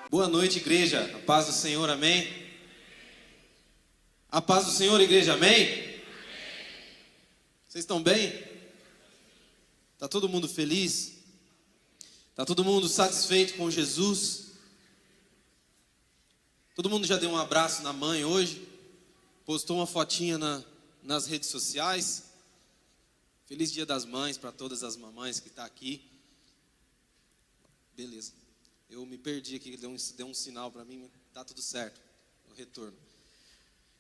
Boa noite, igreja. A paz do Senhor, amém? A paz do Senhor, igreja, amém? Vocês estão bem? Está todo mundo feliz? Está todo mundo satisfeito com Jesus? Todo mundo já deu um abraço na mãe hoje? Postou uma fotinha nas redes sociais? Feliz Dia das Mães para todas as mamães que estão aqui. Beleza. Eu me perdi aqui, deu um sinal para mim, tá tudo certo, o retorno.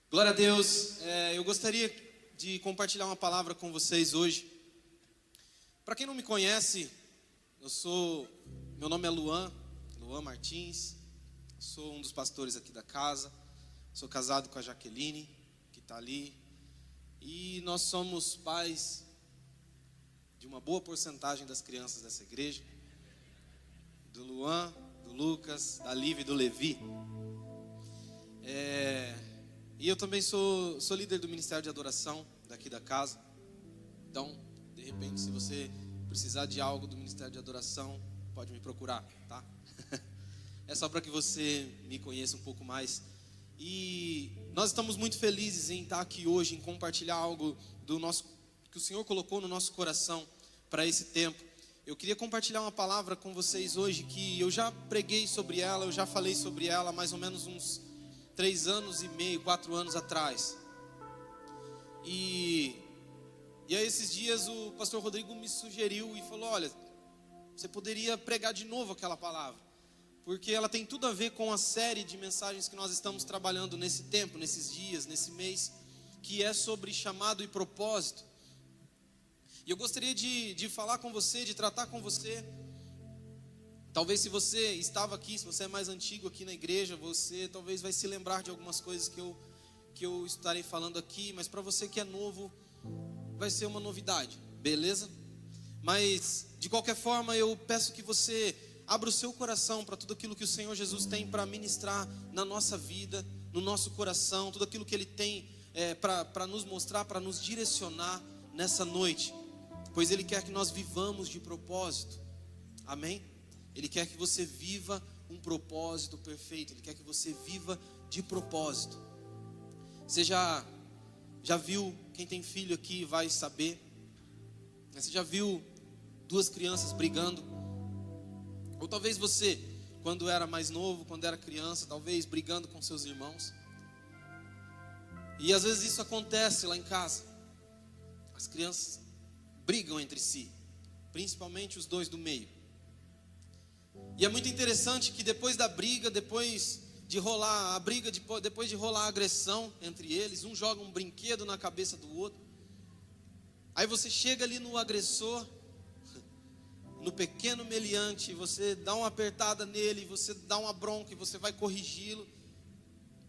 Glória a Deus, eu gostaria de compartilhar uma palavra com vocês hoje. Para quem não me conhece, meu nome é Luan Martins, sou um dos pastores aqui da casa, sou casado com a Jaqueline, que está ali, e nós somos pais de uma boa porcentagem das crianças dessa igreja. Do Luan, do Lucas, da Lívia e do Levi. E eu também sou líder do Ministério de Adoração daqui da casa. Então, de repente, se você precisar de algo do Ministério de Adoração, pode me procurar, tá? É só para que você me conheça um pouco mais. E nós estamos muito felizes em estar aqui hoje, em compartilhar algo que o Senhor colocou no nosso coração para esse tempo. Eu queria compartilhar uma palavra com vocês hoje que eu já preguei sobre ela, eu já falei sobre ela há mais ou menos uns 3 anos e meio, 4 anos atrás. E aí esses dias o pastor Rodrigo me sugeriu e falou: olha, você poderia pregar de novo aquela palavra, porque ela tem tudo a ver com a série de mensagens que nós estamos trabalhando nesse tempo, nesses dias, nesse mês, que é sobre chamado e propósito. E eu gostaria de falar com você, de tratar com você. Talvez se você estava aqui, se você é mais antigo aqui na igreja, você talvez vai se lembrar de algumas coisas que eu estarei falando aqui. Mas para você que é novo, vai ser uma novidade, beleza? Mas de qualquer forma eu peço que você abra o seu coração para tudo aquilo que o Senhor Jesus tem para ministrar na nossa vida, no nosso coração. Tudo aquilo que Ele tem para nos mostrar, para nos direcionar nessa noite. Pois Ele quer que nós vivamos de propósito, amém? Ele quer que você viva um propósito perfeito, Ele quer que você viva de propósito. Você já viu, quem tem filho aqui vai saber, você já viu 2 crianças brigando? Ou talvez você, quando era mais novo, quando era criança, talvez brigando com seus irmãos. E às vezes isso acontece lá em casa, as crianças brigam entre si, principalmente os 2 do meio. E é muito interessante que depois da briga, depois de rolar a briga, depois de rolar a agressão entre eles, um joga um brinquedo na cabeça do outro. Aí você chega ali no agressor, no pequeno meliante, você dá uma apertada nele, você dá uma bronca e você vai corrigi-lo.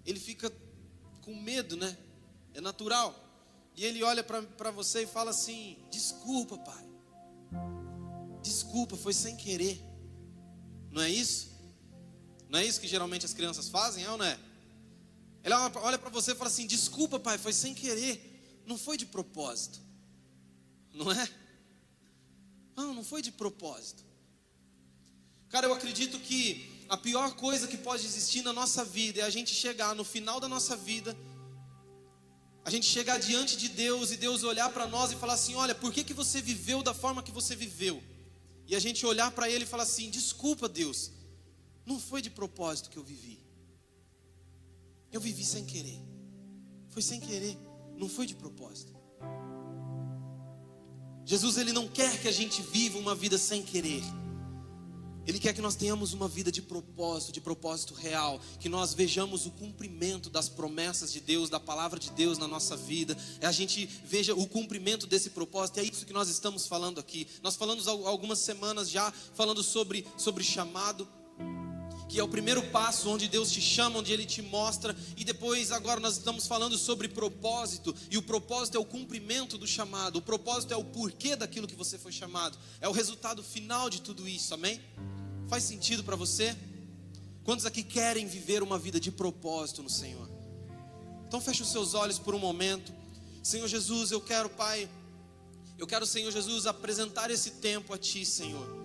Ele fica com medo, né? É natural. E ele olha para você e fala assim: desculpa, pai, desculpa, foi sem querer. Não é isso? Não é isso que geralmente as crianças fazem, é ou não é? Ela olha para você e fala assim: desculpa, pai, foi sem querer, não foi de propósito. Não é? Não foi de propósito. Cara, eu acredito que a pior coisa que pode existir na nossa vida é a gente chegar no final da nossa vida, a gente chegar diante de Deus e Deus olhar para nós e falar assim: olha, por que você viveu da forma que você viveu? E a gente olhar para Ele e falar assim: desculpa, Deus, não foi de propósito que eu vivi. Eu vivi sem querer. Foi sem querer, não foi de propósito. Jesus, Ele não quer que a gente viva uma vida sem querer. Ele quer que nós tenhamos uma vida de propósito real, que nós vejamos o cumprimento das promessas de Deus, da palavra de Deus na nossa vida, a gente veja o cumprimento desse propósito. É isso que nós estamos falando aqui. Nós falamos algumas semanas já, falando sobre chamado, que é o primeiro passo onde Deus te chama, onde Ele te mostra. E depois agora nós estamos falando sobre propósito. E o propósito é o cumprimento do chamado. O propósito é o porquê daquilo que você foi chamado. É o resultado final de tudo isso, amém? Faz sentido para você? Quantos aqui querem viver uma vida de propósito no Senhor? Então feche os seus olhos por um momento. Senhor Jesus, eu quero, Pai, Senhor Jesus, apresentar esse tempo a Ti, Senhor.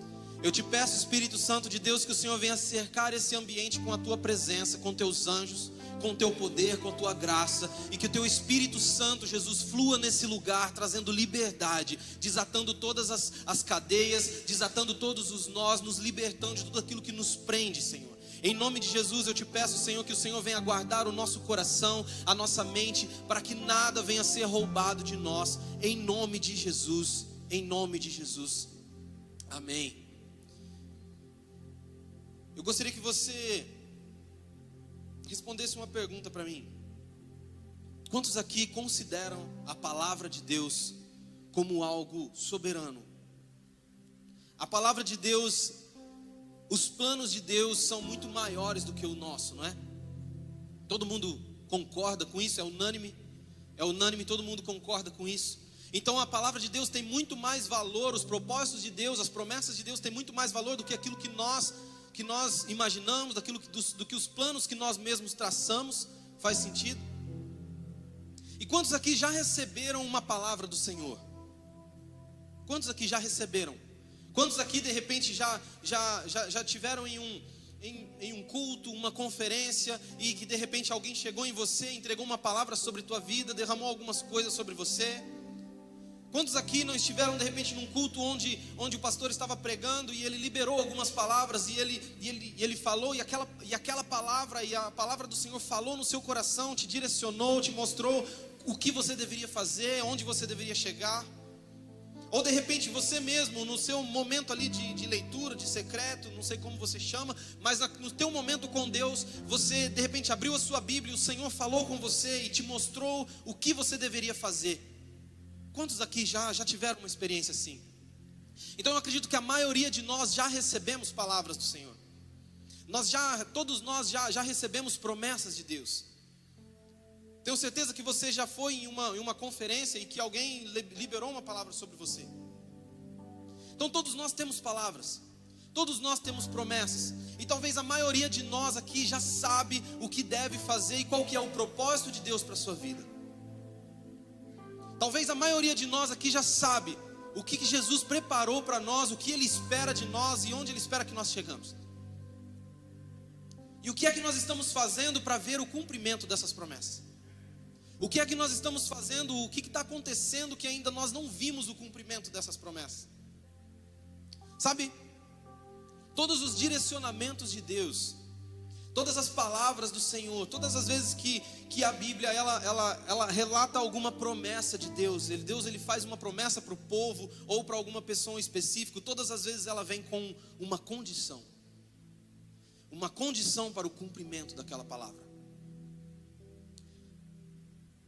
Eu te peço, Espírito Santo de Deus, que o Senhor venha cercar esse ambiente com a tua presença, com teus anjos, com o teu poder, com a tua graça, e que o teu Espírito Santo, Jesus, flua nesse lugar, trazendo liberdade, desatando todas as cadeias, desatando todos os nós, nos libertando de tudo aquilo que nos prende, Senhor. Em nome de Jesus eu te peço, Senhor, que o Senhor venha guardar o nosso coração, a nossa mente, para que nada venha a ser roubado de nós, em nome de Jesus, em nome de Jesus, amém. Eu gostaria que você respondesse uma pergunta para mim. Quantos aqui consideram a palavra de Deus como algo soberano? A palavra de Deus, os planos de Deus são muito maiores do que o nosso, não é? Todo mundo concorda com isso, é unânime, todo mundo concorda com isso. Então a palavra de Deus tem muito mais valor, os propósitos de Deus, as promessas de Deus têm muito mais valor do que aquilo que nós imaginamos, do que os planos que nós mesmos traçamos. Faz sentido? E quantos aqui já receberam uma palavra do Senhor? Quantos aqui já receberam? Quantos aqui de repente já tiveram em um culto, uma conferência, e que de repente alguém chegou em você, entregou uma palavra sobre tua vida, derramou algumas coisas sobre você? Quantos aqui não estiveram de repente num culto onde o pastor estava pregando e ele liberou algumas palavras e ele falou, e aquela palavra, e a palavra do Senhor falou no seu coração, te direcionou, te mostrou o que você deveria fazer, onde você deveria chegar? Ou de repente você mesmo, no seu momento ali de leitura, de secreto, não sei como você chama, mas no teu momento com Deus, você de repente abriu a sua Bíblia, o Senhor falou com você e te mostrou o que você deveria fazer. Quantos aqui já tiveram uma experiência assim? Então eu acredito que a maioria de nós já recebemos palavras do Senhor. Todos nós já recebemos promessas de Deus. Tenho certeza que você já foi em uma conferência e que alguém liberou uma palavra sobre você. Então todos nós temos palavras, todos nós temos promessas. E talvez a maioria de nós aqui já sabe o que deve fazer e qual que é o propósito de Deus para a sua vida. Talvez a maioria de nós aqui já sabe o que Jesus preparou para nós, o que Ele espera de nós e onde Ele espera que nós chegamos. E o que é que nós estamos fazendo para ver o cumprimento dessas promessas? O que é que nós estamos fazendo, o que está acontecendo que ainda nós não vimos o cumprimento dessas promessas? Sabe, todos os direcionamentos de Deus, todas as palavras do Senhor, todas as vezes que a Bíblia ela relata alguma promessa de Deus, ele faz uma promessa para o povo ou para alguma pessoa em específico, todas as vezes ela vem com uma condição para o cumprimento daquela palavra.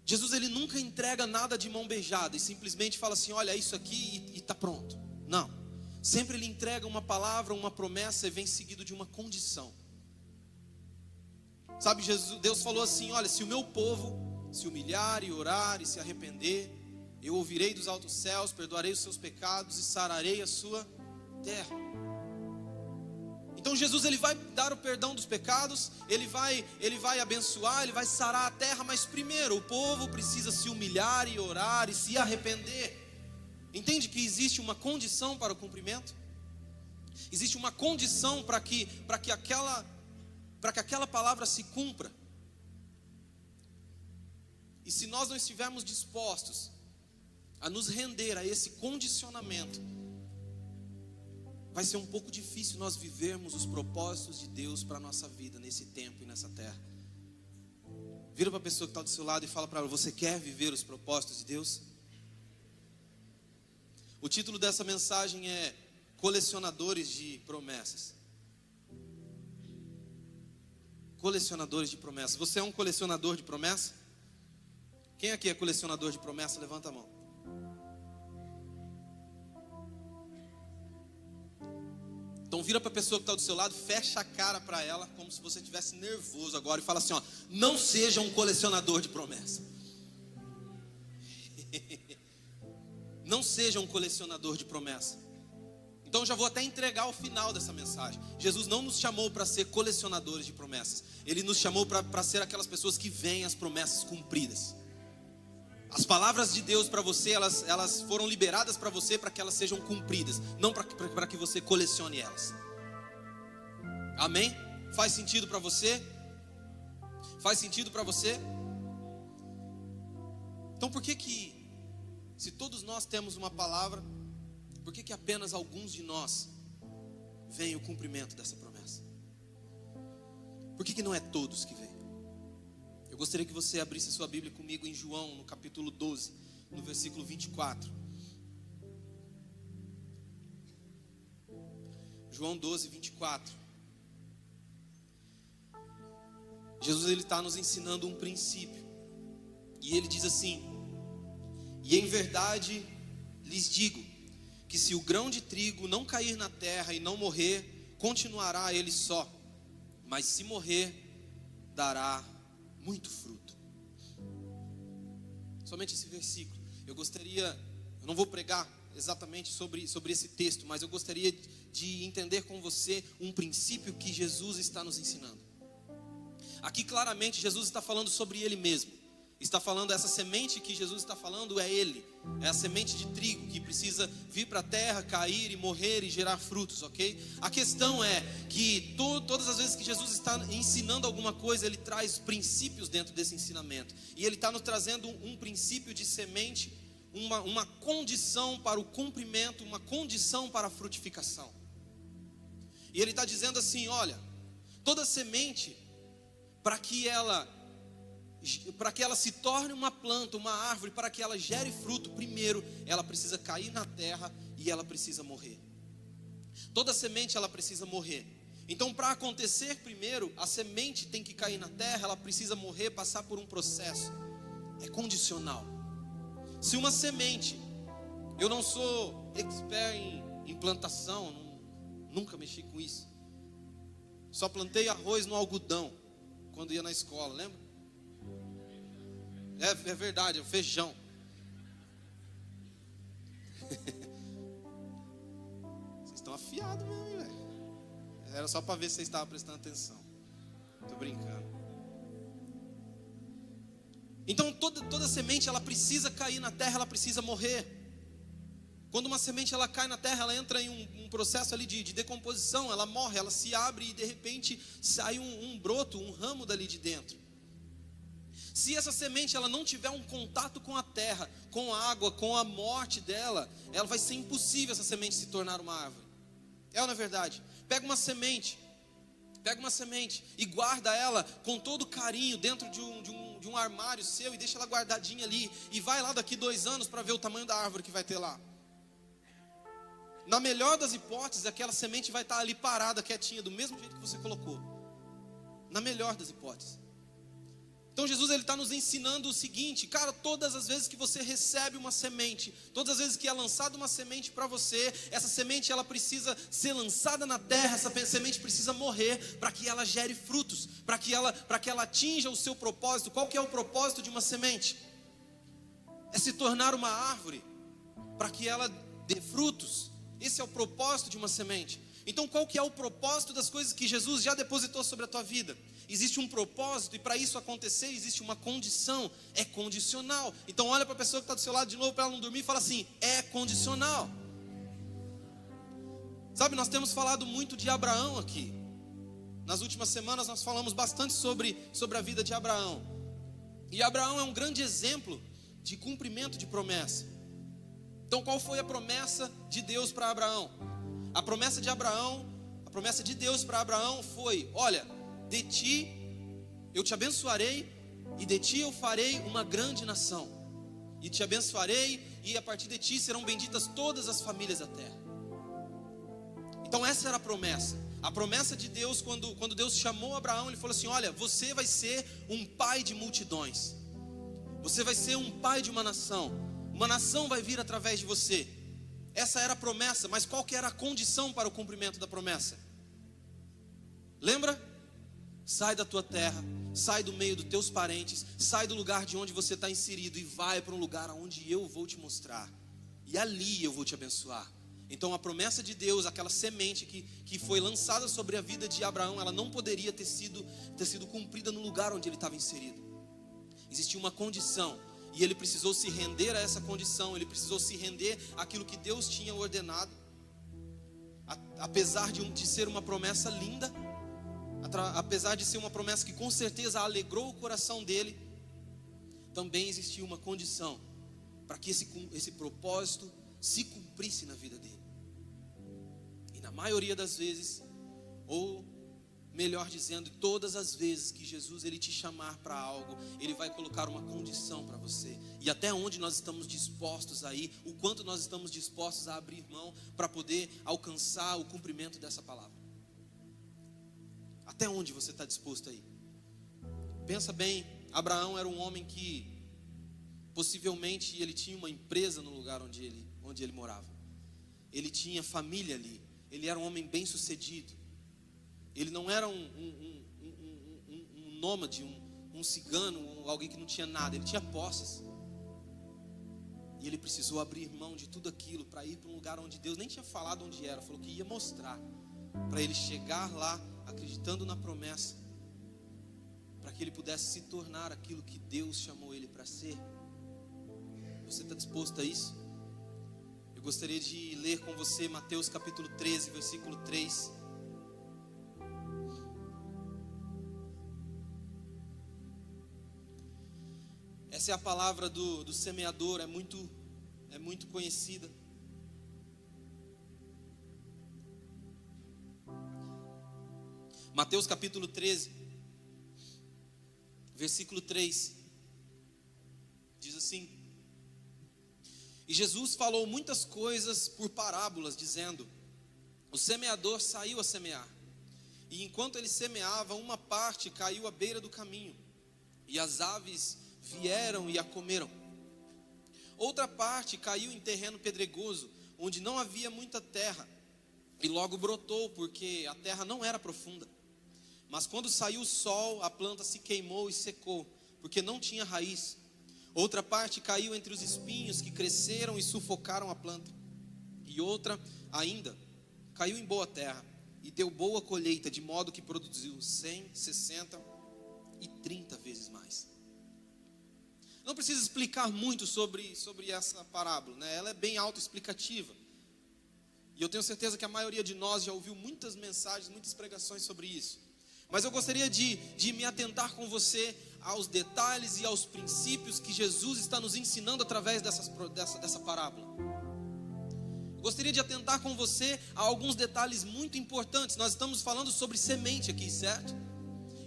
Jesus, ele nunca entrega nada de mão beijada e simplesmente fala assim, olha, é isso aqui e está pronto. Não, sempre ele entrega uma palavra, uma promessa e vem seguido de uma condição. Sabe, Deus falou assim, olha, se o meu povo se humilhar e orar e se arrepender, eu ouvirei dos altos céus, perdoarei os seus pecados e sararei a sua terra. Então Jesus, ele vai dar o perdão dos pecados, ele vai abençoar, ele vai sarar a terra, mas primeiro o povo precisa se humilhar e orar e se arrepender. Entende que existe uma condição para o cumprimento? Existe uma condição para que aquela palavra se cumpra. E se nós não estivermos dispostos a nos render a esse condicionamento, vai ser um pouco difícil nós vivermos os propósitos de Deus para a nossa vida nesse tempo e nessa terra. Vira para a pessoa que está do seu lado e fala para ela, você quer viver os propósitos de Deus? O título dessa mensagem é Colecionadores de Promessas. Colecionadores de promessas. Você é um colecionador de promessas? Quem aqui é colecionador de promessas? Levanta a mão. Então vira para a pessoa que está do seu lado, fecha a cara para ela, como se você estivesse nervoso agora, e fala assim, ó, não seja um colecionador de promessas. Não seja um colecionador de promessas. Então eu já vou até entregar o final dessa mensagem. Jesus não nos chamou para ser colecionadores de promessas. Ele nos chamou para ser aquelas pessoas que veem as promessas cumpridas. As palavras de Deus para você, elas foram liberadas para você para que elas sejam cumpridas, não para que você colecione elas. Amém? Faz sentido para você? Faz sentido para você? Então por que, se todos nós temos uma palavra, por que apenas alguns de nós veem o cumprimento dessa promessa? Por que não é todos que veem? Eu gostaria que você abrisse a sua Bíblia comigo em João, no capítulo 12, no versículo 24. João 12, 24. Jesus, ele está nos ensinando um princípio. E ele diz assim: e em verdade lhes digo, que se o grão de trigo não cair na terra e não morrer, continuará ele só. Mas se morrer, dará muito fruto. Somente esse versículo. Eu não vou pregar exatamente sobre esse texto, mas eu gostaria de entender com você um princípio que Jesus está nos ensinando. Aqui claramente Jesus está falando sobre Ele mesmo. Está falando, essa semente que Jesus está falando é Ele. É a semente de trigo que precisa vir para a terra, cair e morrer e gerar frutos, ok? A questão é que todas as vezes que Jesus está ensinando alguma coisa, Ele traz princípios dentro desse ensinamento. E Ele está nos trazendo um princípio de semente, uma condição para o cumprimento, uma condição para a frutificação. E Ele está dizendo assim: olha, toda semente, para que ela se torne uma planta, uma árvore, para que ela gere fruto, primeiro ela precisa cair na terra e ela precisa morrer. Toda semente ela precisa morrer. Então, para acontecer, primeiro a semente tem que cair na terra, ela precisa morrer, passar por um processo. É condicional. Se uma semente, eu não sou expert em plantação, nunca mexi com isso. Só plantei arroz no algodão quando ia na escola, lembra? É verdade, é o feijão. Vocês estão afiados mesmo, velho. Era só para ver se vocês estavam prestando atenção. Tô brincando. Então toda semente ela precisa cair na terra, ela precisa morrer. Quando uma semente ela cai na terra, ela entra em um processo ali de decomposição. Ela morre, ela se abre e de repente sai um broto, um ramo dali de dentro. Se essa semente ela não tiver um contato com a terra, com a água, com a morte dela, ela vai ser impossível essa semente se tornar uma árvore. É ou não é verdade? Pega uma semente e guarda ela com todo carinho dentro de um armário seu e deixa ela guardadinha ali. E vai lá daqui 2 anos para ver o tamanho da árvore que vai ter lá. Na melhor das hipóteses, aquela semente vai estar ali parada, quietinha, do mesmo jeito que você colocou. Na melhor das hipóteses. Então Jesus ele está nos ensinando o seguinte: cara, todas as vezes que você recebe uma semente, todas as vezes que é lançada uma semente para você, essa semente ela precisa ser lançada na terra, essa semente precisa morrer para que ela gere frutos, para que ela atinja o seu propósito. Qual que é o propósito de uma semente? É se tornar uma árvore, para que ela dê frutos. Esse é o propósito de uma semente. Então qual que é o propósito das coisas que Jesus já depositou sobre a tua vida? Existe um propósito, e para isso acontecer existe uma condição. É condicional. Então olha para a pessoa que está do seu lado de novo, para ela não dormir, e fala assim: é condicional. Sabe, nós temos falado muito de Abraão aqui. Nas últimas semanas nós falamos bastante sobre a vida de Abraão. E Abraão é um grande exemplo de cumprimento de promessa. Então qual foi a promessa de Deus para Abraão? A promessa de Deus para Abraão foi: olha, de ti eu te abençoarei, e de ti eu farei uma grande nação. E te abençoarei, e a partir de ti serão benditas todas as famílias da terra. Então essa era a promessa. A promessa de Deus, quando Deus chamou Abraão, Ele falou assim: olha, você vai ser um pai de multidões. Você vai ser um pai de uma nação. Uma nação vai vir através de você. Essa era a promessa, mas qual que era a condição para o cumprimento da promessa? Lembra? Sai da tua terra, sai do meio dos teus parentes, sai do lugar de onde você está inserido e vai para um lugar onde eu vou te mostrar. E ali eu vou te abençoar. Então a promessa de Deus, aquela semente que foi lançada sobre a vida de Abraão, ela não poderia ter sido cumprida no lugar onde ele estava inserido. Existia uma condição. E ele precisou se render a essa condição, ele precisou se render àquilo que Deus tinha ordenado. Apesar de ser uma promessa linda, apesar de ser uma promessa que com certeza alegrou o coração dele, também existia uma condição para que esse propósito se cumprisse na vida dele. E na maioria das vezes, ou melhor dizendo, todas as vezes que Jesus ele te chamar para algo, ele vai colocar uma condição para você. E até onde nós estamos dispostos a ir, o quanto nós estamos dispostos a abrir mão para poder alcançar o cumprimento dessa palavra. Até onde você está disposto a ir? Pensa bem, Abraão era um homem que possivelmente ele tinha uma empresa no lugar onde ele morava. Ele tinha família ali. Ele era um homem bem sucedido. Ele não era um nômade, um cigano, alguém que não tinha nada. Ele tinha posses. E ele precisou abrir mão de tudo aquilo para ir para um lugar onde Deus nem tinha falado onde era. Falou que ia mostrar. Para ele chegar lá, acreditando na promessa. Para que ele pudesse se tornar aquilo que Deus chamou ele para ser. Você está disposto a isso? Eu gostaria de ler com você Mateus capítulo 13, versículo 3. Essa é a palavra do semeador, é muito conhecida. Mateus capítulo 13, versículo 3, diz assim: E Jesus falou muitas coisas por parábolas, dizendo: O semeador saiu a semear. E enquanto ele semeava, uma parte caiu à beira do caminho, e as aves vieram e a comeram. Outra parte caiu em terreno pedregoso, onde não havia muita terra, e logo brotou, porque a terra não era profunda. Mas quando saiu o sol, a planta se queimou e secou, porque não tinha raiz. Outra parte caiu entre os espinhos, que cresceram e sufocaram a planta. E outra ainda caiu em boa terra, e deu boa colheita, de modo que produziu 100, 60 e 30 vezes mais. Não precisa explicar muito sobre essa parábola, né? Ela é bem autoexplicativa. E eu tenho certeza que a maioria de nós já ouviu muitas mensagens, muitas pregações sobre isso. Mas eu gostaria de me atentar com você aos detalhes e aos princípios que Jesus está nos ensinando através dessa parábola. Eu gostaria de atentar com você a alguns detalhes muito importantes. Nós estamos falando sobre semente aqui, certo?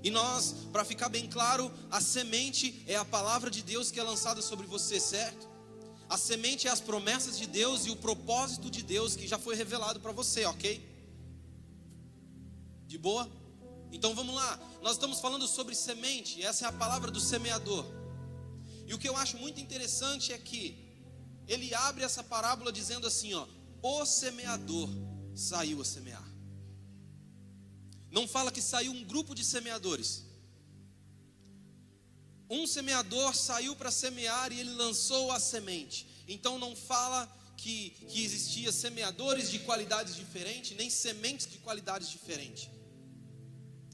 E nós, para ficar bem claro, a semente é a palavra de Deus que é lançada sobre você, certo? A semente é as promessas de Deus e o propósito de Deus que já foi revelado para você, ok? De boa? Então vamos lá, nós estamos falando sobre semente, essa é a palavra do semeador. E o que eu acho muito interessante é que ele abre essa parábola dizendo assim, ó: o semeador saiu a semear. Não fala que saiu um grupo de semeadores. Um semeador saiu para semear e ele lançou a semente. Então não fala que existia semeadores de qualidades diferentes, nem sementes de qualidades diferentes.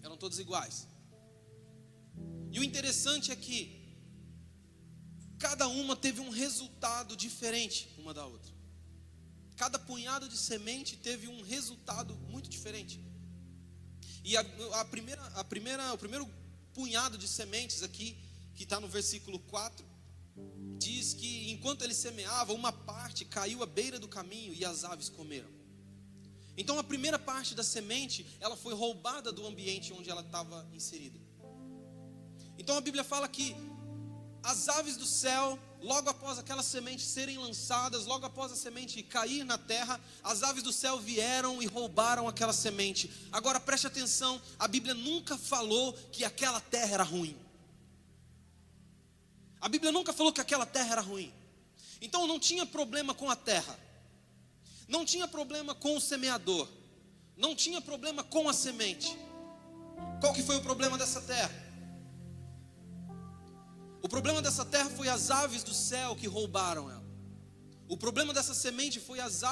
Eram todos iguais. E o interessante é que cada uma teve um resultado diferente uma da outra. Cada punhado de semente teve um resultado muito diferente. E o primeiro punhado de sementes aqui, que está no versículo 4, diz que enquanto ele semeava, uma parte caiu à beira do caminho e as aves comeram. Então a primeira parte da semente, ela foi roubada do ambiente onde ela estava inserida. Então a Bíblia fala que as aves do céu, logo após aquelas sementes serem lançadas, logo após a semente cair na terra, as aves do céu vieram e roubaram aquela semente. Agora preste atenção, a Bíblia nunca falou que aquela terra era ruim. A Bíblia nunca falou que aquela terra era ruim. Então não tinha problema com a terra, não tinha problema com o semeador, não tinha problema com a semente. Qual que foi o problema dessa terra? O problema dessa terra foi as aves do céu que roubaram ela. O problema dessa semente foi as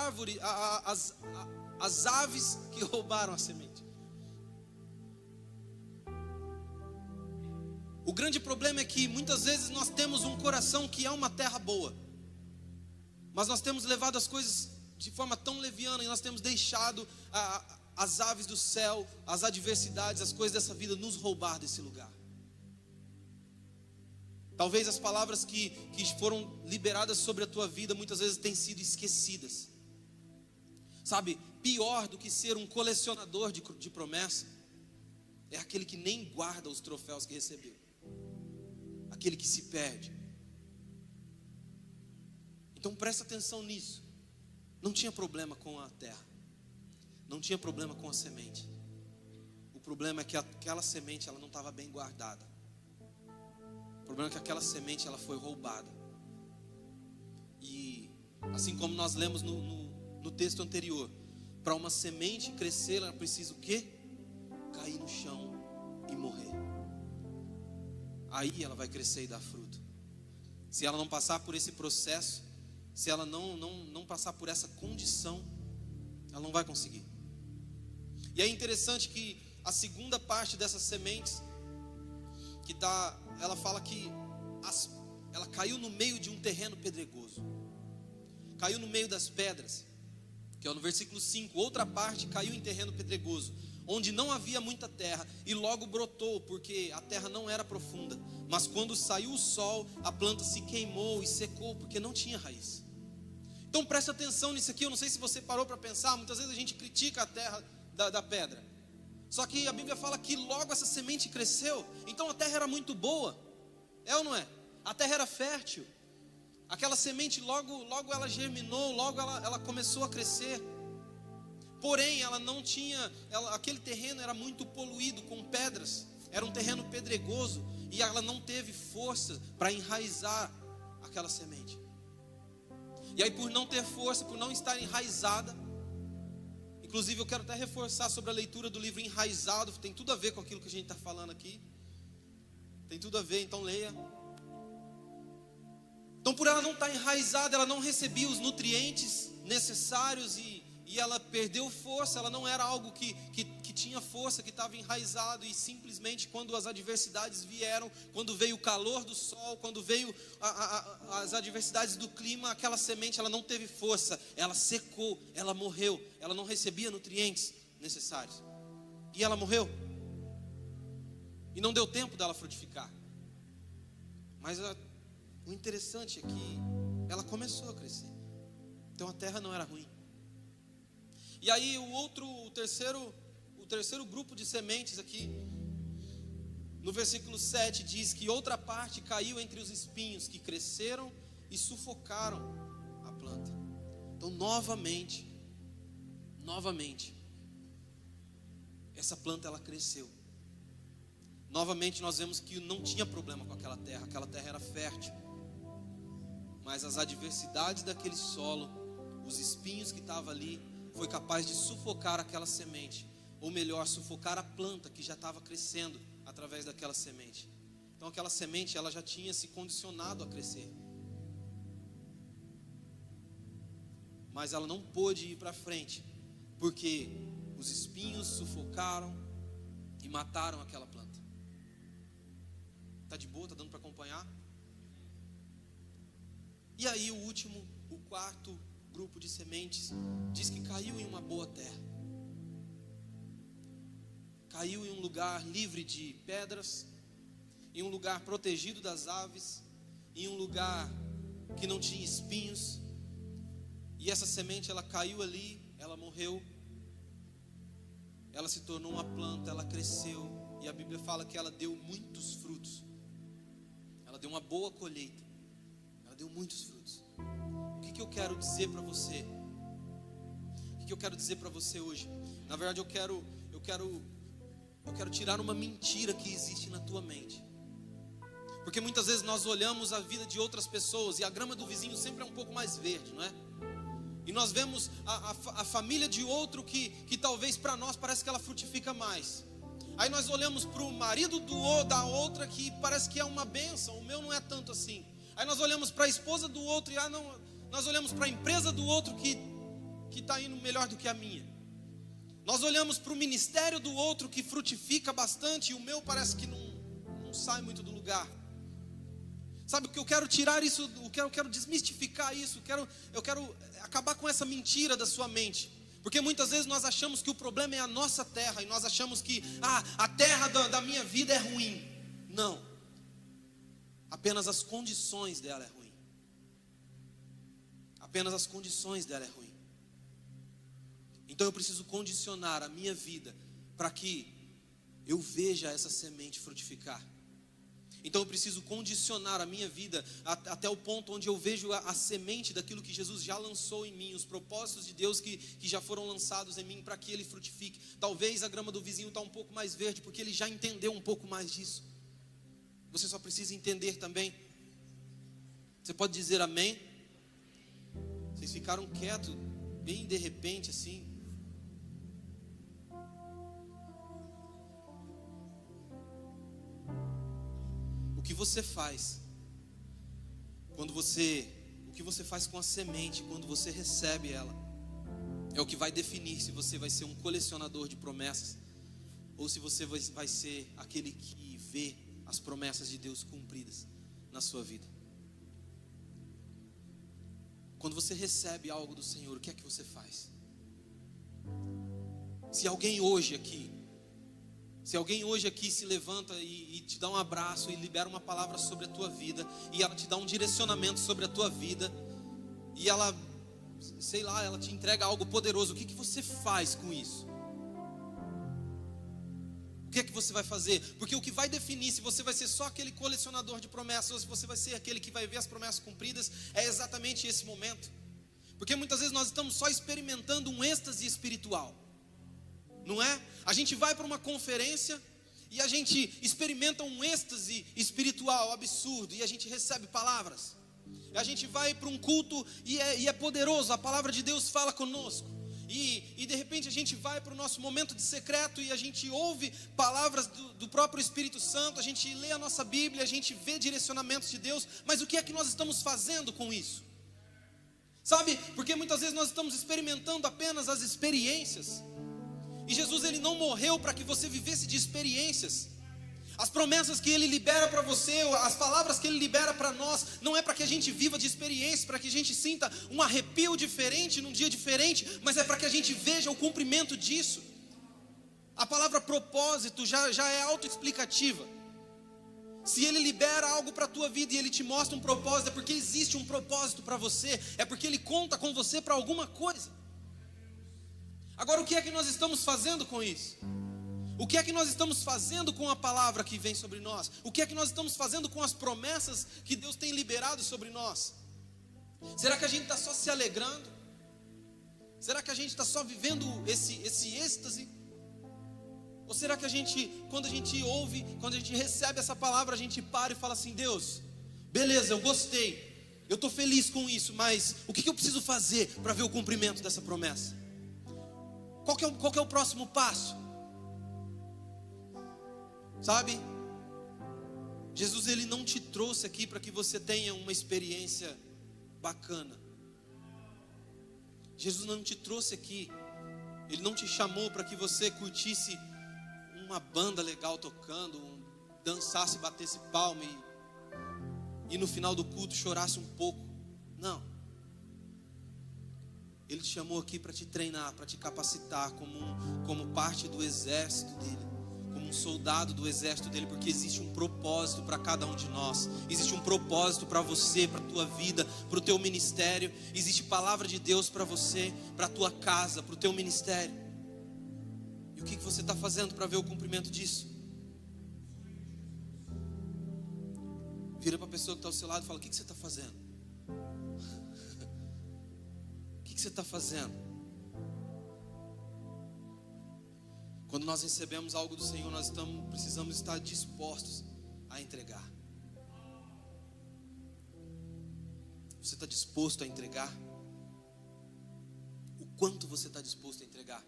aves que roubaram a semente. O grande problema é que muitas vezes nós temos um coração que é uma terra boa, mas nós temos levado as coisas de forma tão leviana e nós temos deixado as aves do céu, as adversidades, as coisas dessa vida nos roubar desse lugar. Talvez as palavras que foram liberadas sobre a tua vida muitas vezes têm sido esquecidas. Sabe, pior do que ser um colecionador de promessa é aquele que nem guarda os troféus que recebeu, aquele que se perde. Então presta atenção nisso. Não tinha problema com a terra, não tinha problema com a semente. O problema é que aquela semente ela não estava bem guardada. O problema é que aquela semente ela foi roubada. E assim como nós lemos no texto anterior, para uma semente crescer ela precisa o quê? Cair no chão e morrer. Aí ela vai crescer e dar fruto. Se ela não passar por esse processo, se ela não passar por essa condição, ela não vai conseguir. E é interessante que a segunda parte dessas sementes, ela fala que ela caiu no meio de um terreno pedregoso, caiu no meio das pedras, que é no versículo 5. Outra parte caiu em terreno pedregoso, onde não havia muita terra, e logo brotou, porque a terra não era profunda. Mas quando saiu o sol, a planta se queimou e secou, porque não tinha raiz. Então presta atenção nisso aqui. Eu não sei se você parou para pensar. Muitas vezes a gente critica a terra da pedra, só que a Bíblia fala que logo essa semente cresceu. Então a terra era muito boa, é ou não é? A terra era fértil. Aquela semente logo ela germinou, logo ela começou a crescer. Porém ela não tinha, aquele terreno era muito poluído com pedras, era um terreno pedregoso, e ela não teve força para enraizar aquela semente. E aí, por não ter força, por não estar enraizada, inclusive eu quero até reforçar sobre a leitura do livro Enraizado, tem tudo a ver com aquilo que a gente está falando aqui, tem tudo a ver, então leia. Então, por ela não estar enraizada, ela não recebia os nutrientes necessários e ela perdeu força. Ela não era algo que tinha força, que estava enraizado, e simplesmente quando as adversidades vieram, quando veio o calor do sol, quando veio as adversidades do clima, aquela semente ela não teve força, ela secou, ela morreu, ela não recebia nutrientes necessários, e ela morreu, e não deu tempo dela frutificar. Mas o interessante é que ela começou a crescer, então a terra não era ruim. E aí o terceiro grupo de sementes aqui, no versículo 7, diz que outra parte caiu entre os espinhos, que cresceram e sufocaram a planta. Então novamente, essa planta ela cresceu. Novamente nós vemos que não tinha problema com aquela terra era fértil. Mas as adversidades daquele solo, os espinhos que estavam ali, foi capaz de sufocar aquela semente, ou melhor, sufocar a planta que já estava crescendo através daquela semente. Então aquela semente ela já tinha se condicionado a crescer, mas ela não pôde ir para frente, porque os espinhos sufocaram e mataram aquela planta. Está de boa? Está dando para acompanhar? E aí o quarto grupo de sementes diz que caiu em uma boa terra, caiu em um lugar livre de pedras, em um lugar protegido das aves, em um lugar que não tinha espinhos. E essa semente ela caiu ali, ela morreu, ela se tornou uma planta, ela cresceu, e a Bíblia fala que ela deu muitos frutos, ela deu uma boa colheita, ela deu muitos frutos. O que eu quero dizer para você? O que eu quero dizer para você hoje? Na verdade eu quero tirar uma mentira que existe na tua mente. Porque muitas vezes nós olhamos a vida de outras pessoas e a grama do vizinho sempre é um pouco mais verde, não é? E nós vemos a família de outro que talvez para nós parece que ela frutifica mais. Aí nós olhamos para o marido da outra que parece que é uma bênção, o meu não é tanto assim. Aí nós olhamos para a esposa do outro e nós olhamos para a empresa do outro que está indo melhor do que a minha. Nós olhamos para o ministério do outro que frutifica bastante e o meu parece que não não sai muito do lugar. Sabe o que eu quero tirar isso, eu quero desmistificar isso, eu quero acabar com essa mentira da sua mente. Porque muitas vezes nós achamos que o problema é a nossa terra, e nós achamos que a terra da minha vida é ruim. Não. Apenas as condições dela é ruim. Apenas as condições dela é ruim. Então eu preciso condicionar a minha vida para que eu veja essa semente frutificar. Então eu preciso condicionar a minha vida até o ponto onde eu vejo a semente daquilo que Jesus já lançou em mim, os propósitos de Deus que já foram lançados em mim para que ele frutifique. Talvez a grama do vizinho está um pouco mais verde, porque ele já entendeu um pouco mais disso. Você só precisa entender também. Você pode dizer amém? Vocês ficaram quietos, bem de repente assim. O que você faz o que você faz com a semente quando você recebe ela, é o que vai definir se você vai ser um colecionador de promessas, ou se você vai ser aquele que vê as promessas de Deus cumpridas na sua vida. Quando você recebe algo do Senhor, o que é que você faz? Se alguém hoje aqui se levanta e te dá um abraço e libera uma palavra sobre a tua vida, e ela te dá um direcionamento sobre a tua vida, e ela, sei lá, ela te entrega algo poderoso, o que você faz com isso? O que é que você vai fazer? Porque o que vai definir se você vai ser só aquele colecionador de promessas, ou se você vai ser aquele que vai ver as promessas cumpridas, é exatamente esse momento. Porque muitas vezes nós estamos só experimentando um êxtase espiritual, não é? A gente vai para uma conferência e a gente experimenta um êxtase espiritual absurdo, e a gente recebe palavras. A gente vai para um culto e é poderoso, a palavra de Deus fala conosco. E de repente a gente vai para o nosso momento de secreto e a gente ouve palavras do próprio Espírito Santo, a gente lê a nossa Bíblia, a gente vê direcionamentos de Deus, mas o que é que nós estamos fazendo com isso? Sabe, porque muitas vezes nós estamos experimentando apenas as experiências, e Jesus ele não morreu para que você vivesse de experiências. As promessas que ele libera para você, as palavras que ele libera para nós, não é para que a gente viva de experiência, para que a gente sinta um arrepio diferente num dia diferente, mas é para que a gente veja o cumprimento disso. A palavra propósito já é autoexplicativa. Se ele libera algo para a tua vida e ele te mostra um propósito, é porque existe um propósito para você, é porque ele conta com você para alguma coisa. Agora, o que é que nós estamos fazendo com isso? O que é que nós estamos fazendo com a palavra que vem sobre nós? O que é que nós estamos fazendo com as promessas que Deus tem liberado sobre nós? Será que a gente está só se alegrando? Será que a gente está só vivendo esse êxtase? Ou será que quando a gente ouve, quando a gente recebe essa palavra, a gente para e fala assim: Deus, beleza, eu gostei, eu estou feliz com isso, mas o que eu preciso fazer para ver o cumprimento dessa promessa? Qual que é o próximo passo? Sabe? Jesus ele não te trouxe aqui para que você tenha uma experiência bacana. Jesus não te trouxe aqui, ele não te chamou para que você curtisse uma banda legal tocando, dançasse, batesse palma e no final do culto chorasse um pouco. Não. Ele te chamou aqui para te treinar, para te capacitar como parte do exército dele, como um soldado do exército dele, porque existe um propósito para cada um de nós. Existe um propósito para você, para a tua vida, para o teu ministério. Existe palavra de Deus para você, para a tua casa, para o teu ministério. E o que você está fazendo para ver o cumprimento disso? Vira para a pessoa que está ao seu lado e fala: o que você está fazendo? O que você está fazendo? Quando nós recebemos algo do Senhor, nós precisamos estar dispostos a entregar. Você está disposto a entregar? O quanto você está disposto a entregar?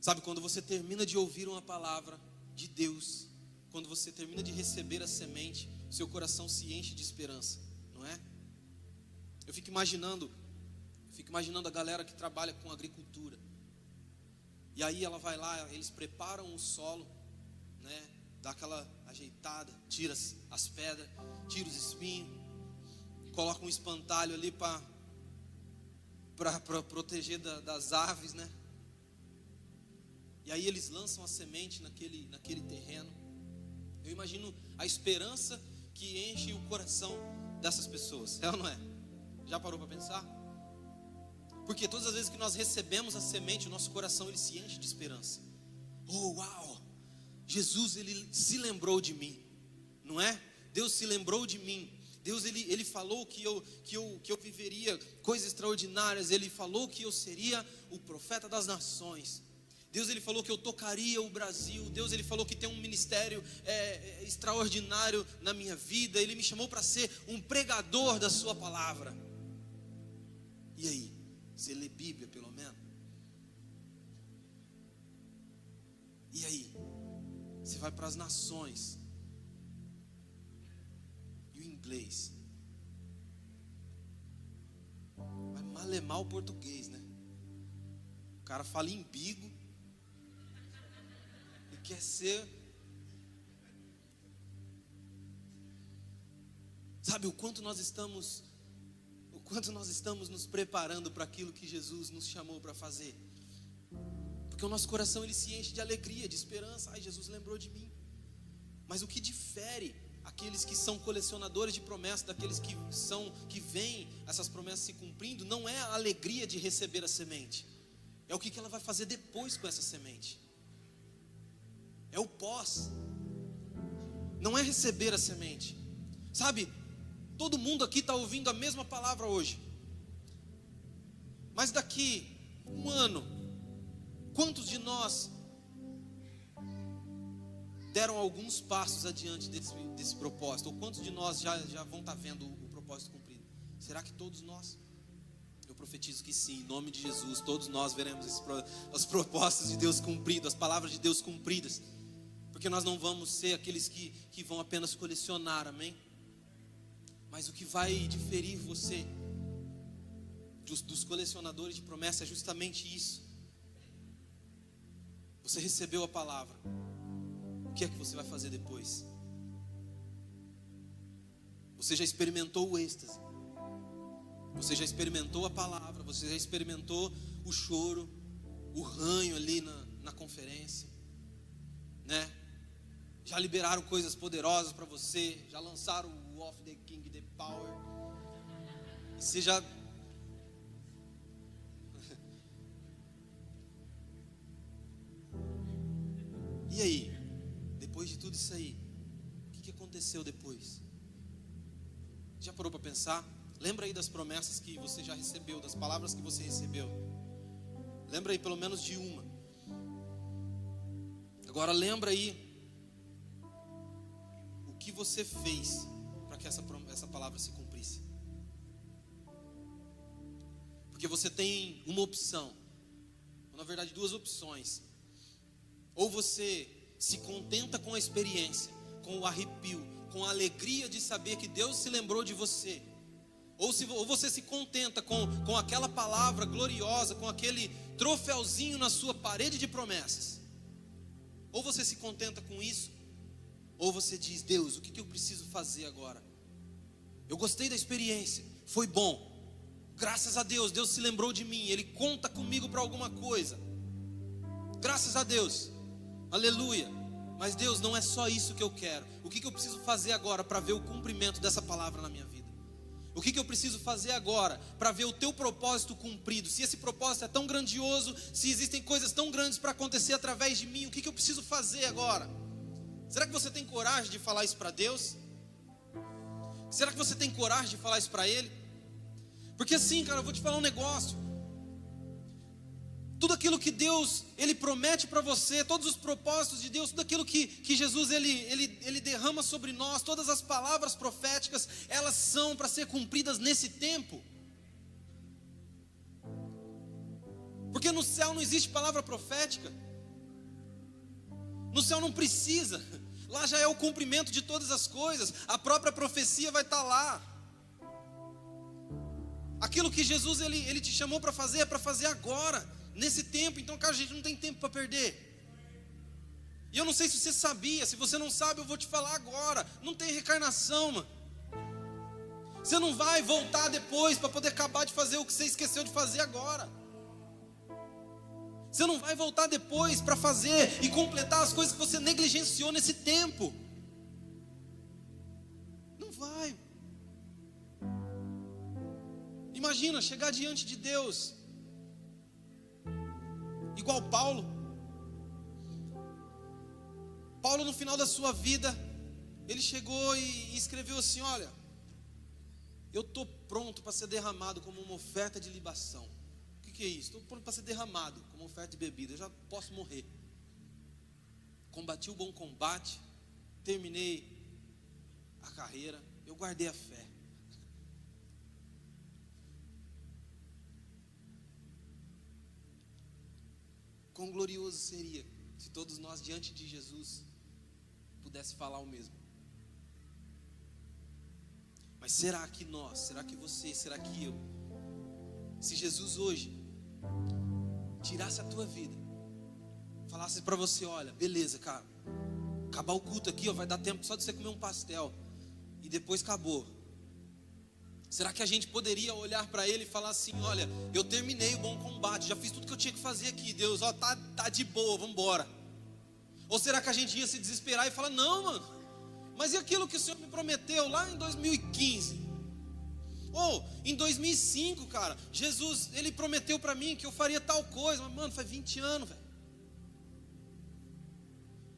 Sabe, quando você termina de ouvir uma palavra de Deus, quando você termina de receber a semente, seu coração se enche de esperança, não é? Eu fico imaginando a galera que trabalha com agricultura. E aí ela vai lá, eles preparam o solo, né? dá aquela ajeitada, tira as pedras, tira os espinhos, coloca um espantalho ali para proteger das aves, né? E aí eles lançam a semente naquele terreno. Eu imagino a esperança que enche o coração dessas pessoas, é ou não é? Já parou para pensar? Porque todas as vezes que nós recebemos a semente, o nosso coração ele se enche de esperança. Oh, uau! Jesus ele se lembrou de mim, não é? Deus se lembrou de mim. Deus ele falou que eu viveria coisas extraordinárias. Ele falou que eu seria o profeta das nações. Deus ele falou que eu tocaria o Brasil. Deus ele falou que tem um ministério extraordinário na minha vida. Ele me chamou para ser um pregador da sua palavra. E aí? Você lê Bíblia pelo menos? E aí? Você vai para as nações. E o inglês? Vai malemar o português, né? O cara fala embigo e quer ser. Sabe o quanto nós estamos nos preparando para aquilo que Jesus nos chamou para fazer? Porque o nosso coração ele se enche de alegria, de esperança. Ai, Jesus lembrou de mim. Mas o que difere aqueles que são colecionadores de promessas daqueles que veem essas promessas se cumprindo, não é a alegria de receber a semente, é o que ela vai fazer depois com essa semente. É o pós. Não é receber a semente. Sabe, todo mundo aqui está ouvindo a mesma palavra hoje, mas daqui um ano, quantos de nós deram alguns passos adiante desse propósito? Ou quantos de nós já vão estar vendo o propósito cumprido? Será que todos nós? Eu profetizo que sim, em nome de Jesus, todos nós veremos os propósitos de Deus cumpridos, as palavras de Deus cumpridas, porque nós não vamos ser aqueles que vão apenas colecionar, amém? Mas o que vai diferir você dos colecionadores de promessas é justamente isso. Você recebeu a palavra, o que é que você vai fazer depois? Você já experimentou o êxtase, você já experimentou a palavra, você já experimentou o choro, o ranho ali na conferência, né? Já liberaram coisas poderosas para você, já lançaram o Off the King, the Power, e você já... E aí, depois de tudo isso aí, o que aconteceu depois? Já parou para pensar? Lembra aí das promessas que você já recebeu, das palavras que você recebeu. Lembra aí pelo menos de uma. Agora lembra aí o que você fez para que essa palavra se cumprisse. Porque você tem uma opção, ou na verdade duas opções. Ou você se contenta com a experiência, com o arrepio, com a alegria de saber que Deus se lembrou de você. Ou você se contenta com aquela palavra gloriosa, com aquele troféuzinho na sua parede de promessas. Ou você se contenta com isso, ou você diz: Deus, o que eu preciso fazer agora? Eu gostei da experiência, foi bom. Graças a Deus, Deus se lembrou de mim, Ele conta comigo para alguma coisa. Graças a Deus. Aleluia. Mas Deus, não é só isso que eu quero. O que eu preciso fazer agora para ver o cumprimento dessa palavra na minha vida? O que eu preciso fazer agora para ver o teu propósito cumprido? Se esse propósito é tão grandioso, se existem coisas tão grandes para acontecer através de mim, o que eu preciso fazer agora? Será que você tem coragem de falar isso para Deus? Será que você tem coragem de falar isso para Ele? Porque assim, cara, eu vou te falar um negócio. Tudo aquilo que Deus, Ele promete para você, todos os propósitos de Deus, tudo aquilo que Jesus, Ele derrama sobre nós, todas as palavras proféticas, elas são para ser cumpridas nesse tempo. Porque no céu não existe palavra profética. No céu não precisa. Lá já é o cumprimento de todas as coisas. A própria profecia vai estar lá. Aquilo que Jesus, Ele te chamou para fazer, é para fazer agora, nesse tempo. Então, cara, a gente não tem tempo para perder. E eu não sei se você sabia, se você não sabe, eu vou te falar agora. Não tem reencarnação, mano. Você não vai voltar depois para poder acabar de fazer o que você esqueceu de fazer agora. Você não vai voltar depois para fazer e completar as coisas que você negligenciou nesse tempo. Não vai. Imagina chegar diante de Deus igual Paulo. Paulo, no final da sua vida, ele chegou e escreveu assim: olha, eu estou pronto para ser derramado como uma oferta de libação. O que é isso? Estou pronto para ser derramado como oferta de bebida. Eu já posso morrer. Combati o bom combate, terminei a carreira, eu guardei a fé. Quão glorioso seria se todos nós diante de Jesus pudesse falar o mesmo. Mas será que nós, será que você, será que eu, se Jesus hoje tirasse a tua vida, falasse para você: olha, beleza, cara, acabar o culto aqui, ó, vai dar tempo só de você comer um pastel e depois acabou. Será que a gente poderia olhar para ele e falar assim: olha, eu terminei o bom combate, já fiz tudo que eu tinha que fazer aqui, Deus, ó, tá de boa, vamos embora? Ou será que a gente ia se desesperar e falar: não, mano, mas e aquilo que o Senhor me prometeu lá em 2015? Ou em 2005, cara, Jesus, ele prometeu para mim que eu faria tal coisa, mas mano, faz 20 anos, velho.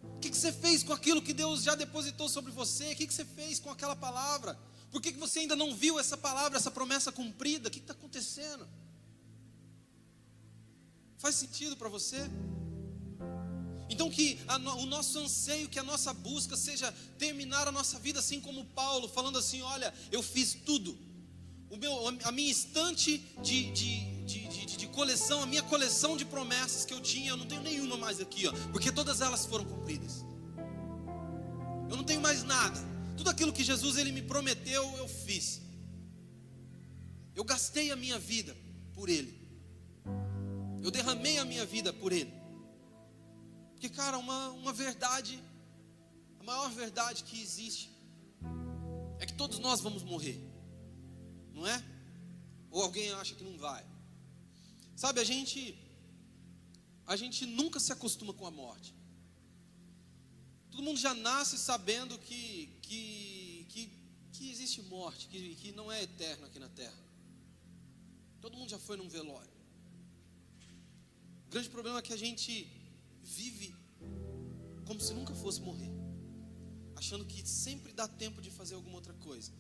O que você fez com aquilo que Deus já depositou sobre você? O que você fez com aquela palavra? Por que você ainda não viu essa palavra, essa promessa cumprida? O que está acontecendo? Faz sentido para você? Então que o nosso anseio, que a nossa busca seja terminar a nossa vida assim como Paulo, falando assim: olha, eu fiz tudo. A minha estante de coleção, a minha coleção de promessas que eu tinha, eu não tenho nenhuma mais aqui, ó, porque todas elas foram cumpridas. Eu não tenho mais nada. Tudo aquilo que Jesus ele me prometeu, eu fiz. Eu gastei a minha vida por Ele. Eu derramei a minha vida por Ele. Porque, cara, uma verdade, a maior verdade que existe é que todos nós vamos morrer, não é? Ou alguém acha que não vai? Sabe, a gente nunca se acostuma com a morte. Todo mundo já nasce sabendo que existe morte, que não é eterno aqui na terra. Todo mundo já foi num velório. O grande problema é que a gente vive como se nunca fosse morrer, achando que sempre dá tempo de fazer alguma outra coisa.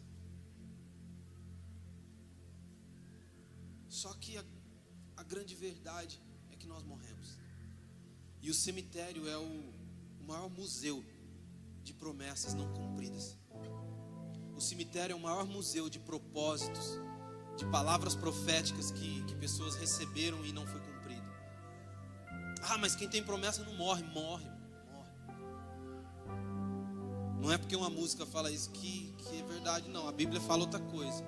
Só que a grande verdade é que nós morremos. E o cemitério é o maior museu de promessas não cumpridas. O cemitério é o maior museu de propósitos, de palavras proféticas que pessoas receberam e não foi cumprido. Ah, mas quem tem promessa não morre. Morre. Não é porque uma música fala isso que é verdade, não. A Bíblia fala outra coisa.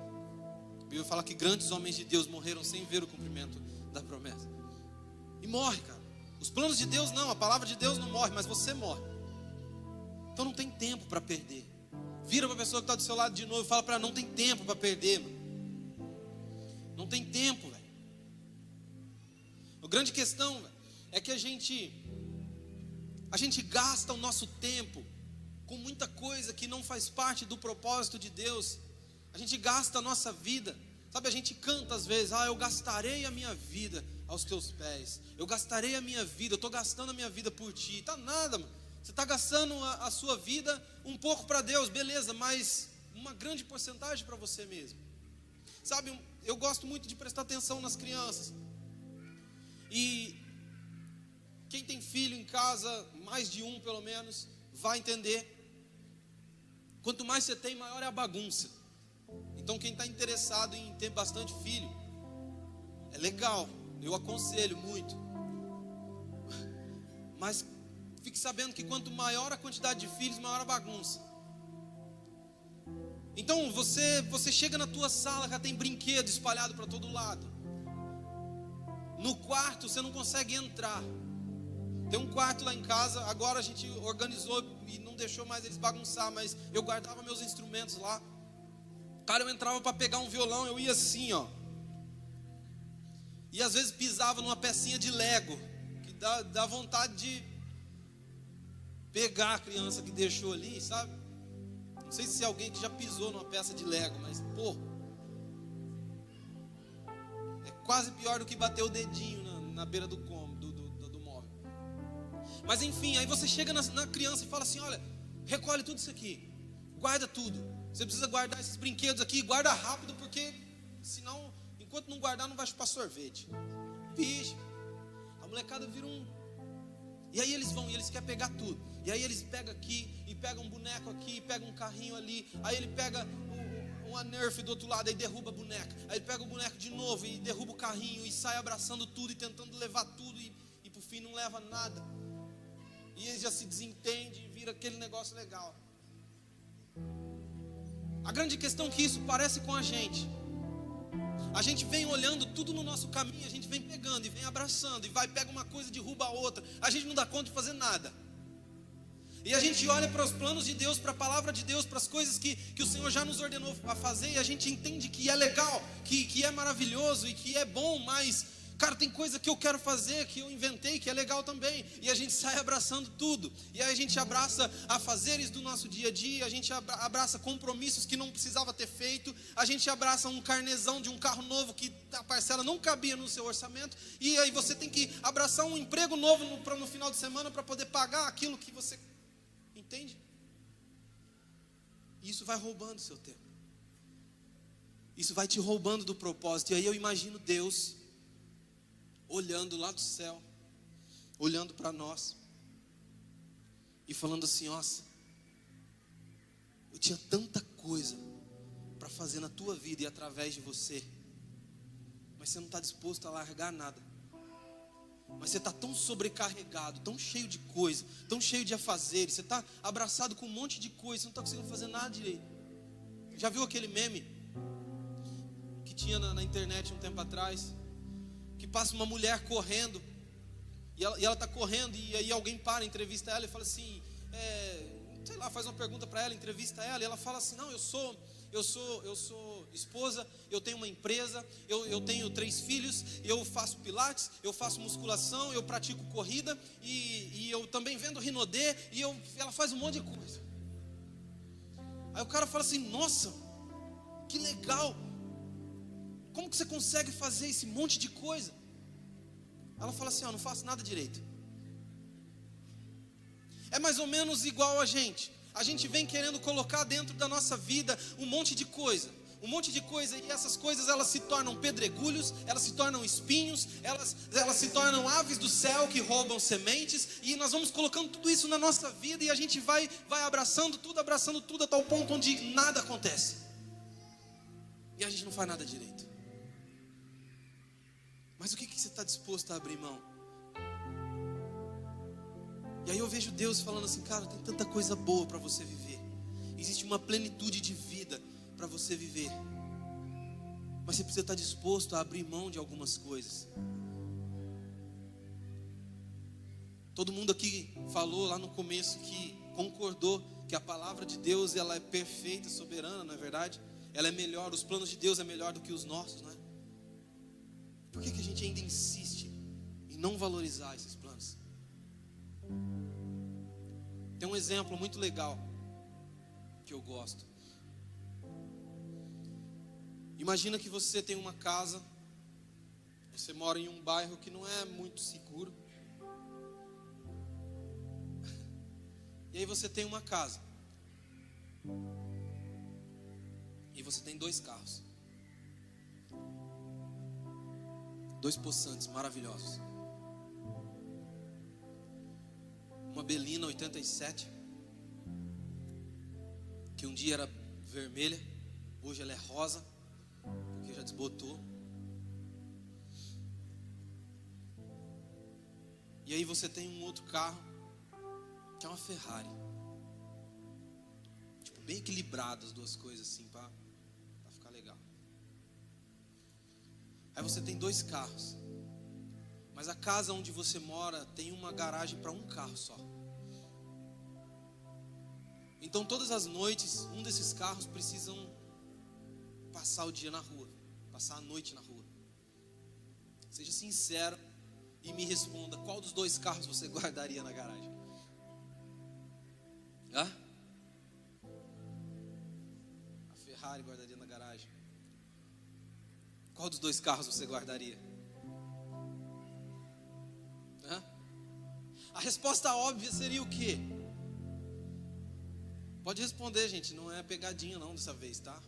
A Bíblia fala que grandes homens de Deus morreram sem ver o cumprimento da promessa. E morre, cara. Os planos de Deus não, a palavra de Deus não morre, mas você morre. Então não tem tempo para perder. Vira para a pessoa que está do seu lado de novo e fala para ela: não tem tempo para perder, mano. Não tem tempo, velho. A grande questão, velho, é que a gente gasta o nosso tempo com muita coisa que não faz parte do propósito de Deus. A gente gasta a nossa vida. Sabe, a gente canta às vezes: eu gastarei a minha vida aos teus pés. Eu gastarei a minha vida, eu estou gastando a minha vida por ti. Tá nada, mano. Você está gastando a sua vida um pouco para Deus, beleza, mas uma grande porcentagem para você mesmo. Sabe, eu gosto muito de prestar atenção nas crianças. E quem tem filho em casa, mais de um pelo menos, vai entender. Quanto mais você tem, maior é a bagunça. Então quem está interessado em ter bastante filho, é legal, eu aconselho muito. Mas fique sabendo que quanto maior a quantidade de filhos, maior a bagunça. Então você chega na tua sala, já tem brinquedo espalhado para todo lado. No quarto você não consegue entrar. Tem um quarto lá em casa, agora a gente organizou e não deixou mais eles bagunçar, mas eu guardava meus instrumentos lá. Cara, eu entrava para pegar um violão, eu ia assim, ó. E às vezes pisava numa pecinha de Lego, que dá vontade de pegar a criança que deixou ali, sabe? Não sei se é alguém que já pisou numa peça de Lego, mas pô, é quase pior do que bater o dedinho na beira do móvel. Mas enfim, aí você chega na criança e fala assim: olha, recolhe tudo isso aqui, guarda tudo. Você precisa guardar esses brinquedos aqui, guarda rápido, porque senão, enquanto não guardar, não vai chupar sorvete. Vixe, a molecada vira um... E aí eles vão e eles querem pegar tudo. E aí eles pegam aqui, e pegam um boneco aqui, e pegam um carrinho ali. Aí ele pega uma Nerf do outro lado e derruba a boneca. Aí ele pega o boneco de novo e derruba o carrinho, e sai abraçando tudo e tentando levar tudo, e por fim não leva nada. E eles já se desentendem e vira aquele negócio legal. A grande questão é que isso parece com a gente. A gente vem olhando tudo no nosso caminho, a gente vem pegando e vem abraçando, e vai, pega uma coisa e derruba a outra. A gente não dá conta de fazer nada. E a gente olha para os planos de Deus, para a palavra de Deus, para as coisas que o Senhor já nos ordenou a fazer, e a gente entende que é legal, que é maravilhoso e que é bom, mas, cara, tem coisa que eu quero fazer, que eu inventei, que é legal também. E a gente sai abraçando tudo. E aí a gente abraça afazeres do nosso dia a dia, a gente abraça compromissos que não precisava ter feito, a gente abraça um carnezão de um carro novo que a parcela não cabia no seu orçamento, e aí você tem que abraçar um emprego novo no final de semana para poder pagar aquilo que você... Entende? Isso vai roubando o seu tempo. Isso vai te roubando do propósito. E aí eu imagino Deus olhando lá do céu, olhando para nós e falando assim: nossa, eu tinha tanta coisa para fazer na tua vida e através de você, mas você não está disposto a largar nada. Mas você está tão sobrecarregado, tão cheio de coisa, tão cheio de afazeres, você está abraçado com um monte de coisa, você não está conseguindo fazer nada direito. Já viu aquele meme que tinha na internet um tempo atrás, que passa uma mulher correndo, e ela está correndo, e aí alguém para, entrevista ela e fala assim, sei lá, faz uma pergunta para ela, entrevista ela, e ela fala assim: não, eu sou esposa, eu tenho uma empresa, eu tenho 3 filhos, eu faço pilates, eu faço musculação, eu pratico corrida, e eu também vendo Rinodê, e ela faz um monte de coisa. Aí o cara fala assim: nossa, que legal, como que você consegue fazer esse monte de coisa? Ela fala assim: não faço nada direito. É mais ou menos igual a gente. A gente vem querendo colocar dentro da nossa vida um monte de coisa, e essas coisas elas se tornam pedregulhos, elas se tornam espinhos, elas se tornam aves do céu que roubam sementes, e nós vamos colocando tudo isso na nossa vida, e a gente vai abraçando tudo a tal ponto onde nada acontece, e a gente não faz nada direito. Mas o que você está disposto a abrir mão? E aí eu vejo Deus falando assim: cara, tem tanta coisa boa para você viver, existe uma plenitude de vida para você viver, mas você precisa estar disposto a abrir mão de algumas coisas. Todo mundo aqui falou lá no começo que concordou que a palavra de Deus, ela é perfeita, soberana, não é verdade? Ela é melhor, os planos de Deus é melhor do que os nossos, não é? Por que a gente ainda insiste em não valorizar esses planos? Tem um exemplo muito legal que eu gosto. Imagina que você tem uma casa, você mora em um bairro que não é muito seguro, e aí você tem uma casa, e você tem 2 carros, 2 possantes maravilhosos. Uma Belina 87, que um dia era vermelha, hoje ela é rosa, porque já desbotou. E aí você tem um outro carro, que é uma Ferrari, tipo, bem equilibrado as duas coisas assim, para ficar legal. Aí você tem 2 carros, mas a casa onde você mora tem uma garagem para um carro só. Então todas as noites, um desses carros precisam passar o dia na rua, passar a noite na rua. Seja sincero e me responda, qual dos dois carros você guardaria na garagem? Hã? A Ferrari guardaria na garagem. Qual dos dois carros você guardaria? Hã? A resposta óbvia seria o quê? Pode responder, gente, não é pegadinha não dessa vez, tá?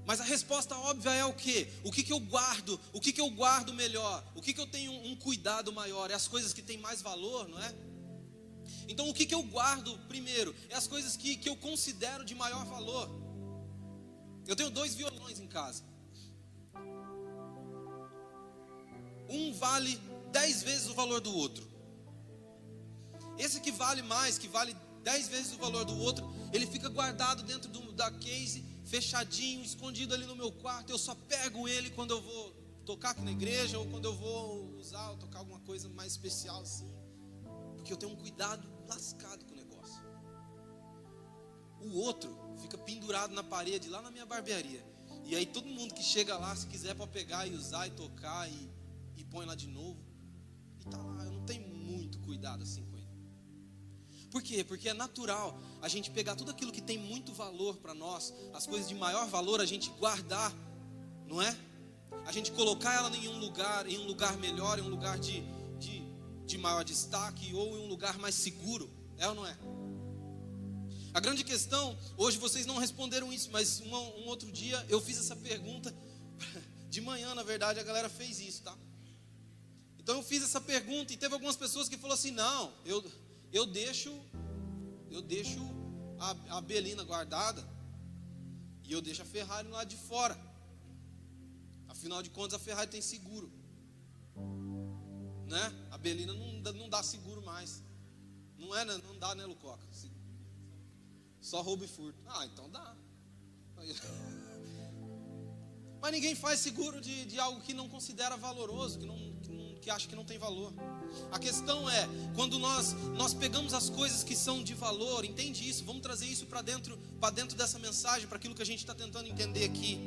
Mas a resposta óbvia é o quê? O que eu guardo? O que eu guardo melhor? O que eu tenho um cuidado maior? É as coisas que têm mais valor, não é? Então o que eu guardo primeiro? É as coisas que eu considero de maior valor. Eu tenho 2 violões em casa. Um vale 10 vezes o valor do outro. Esse que vale mais, que vale 10 vezes o valor do outro, ele fica guardado dentro da case, fechadinho, escondido ali no meu quarto. Eu só pego ele quando eu vou tocar aqui na igreja, ou quando eu vou usar, ou tocar alguma coisa mais especial assim, porque eu tenho um cuidado lascado com o negócio. O outro fica pendurado na parede, lá na minha barbearia, e aí todo mundo que chega lá, se quiser pode pegar e usar e tocar e põe lá de novo, e tá lá. Eu não tenho muito cuidado assim com ele. Por quê? Porque é natural a gente pegar tudo aquilo que tem muito valor para nós, as coisas de maior valor, a gente guardar, não é? A gente colocar ela em um lugar melhor, em um lugar de maior destaque, ou em um lugar mais seguro, é ou não é? A grande questão, hoje vocês não responderam isso, mas um outro dia eu fiz essa pergunta, de manhã na verdade a galera fez isso, tá? Então eu fiz essa pergunta e teve algumas pessoas que falaram assim, não, eu deixo a Belina guardada e eu deixo a Ferrari lá de fora. Afinal de contas a Ferrari tem seguro, né? A Belina não dá seguro mais. Não dá, né, Lucoca? Só roubo e furto. Ah, então dá. Mas ninguém faz seguro de algo que não considera valoroso, que acha que não tem valor. A questão é, quando nós pegamos as coisas que são de valor, entende isso? Vamos trazer isso para dentro dessa mensagem, para aquilo que a gente está tentando entender aqui.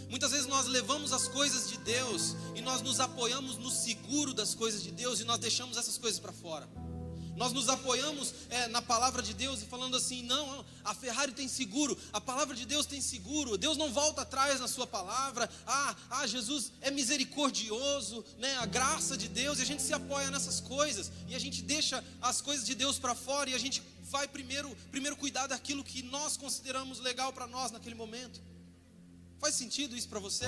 Muitas vezes nós levamos as coisas de Deus e nós nos apoiamos no seguro das coisas de Deus e nós deixamos essas coisas para fora. Nós nos apoiamos na palavra de Deus e falando assim, não, a Ferrari tem seguro, a palavra de Deus tem seguro, Deus não volta atrás na sua palavra, Jesus é misericordioso, né? A graça de Deus, e a gente se apoia nessas coisas, e a gente deixa as coisas de Deus para fora, e a gente vai primeiro cuidar daquilo que nós consideramos legal para nós naquele momento. Faz sentido isso para você?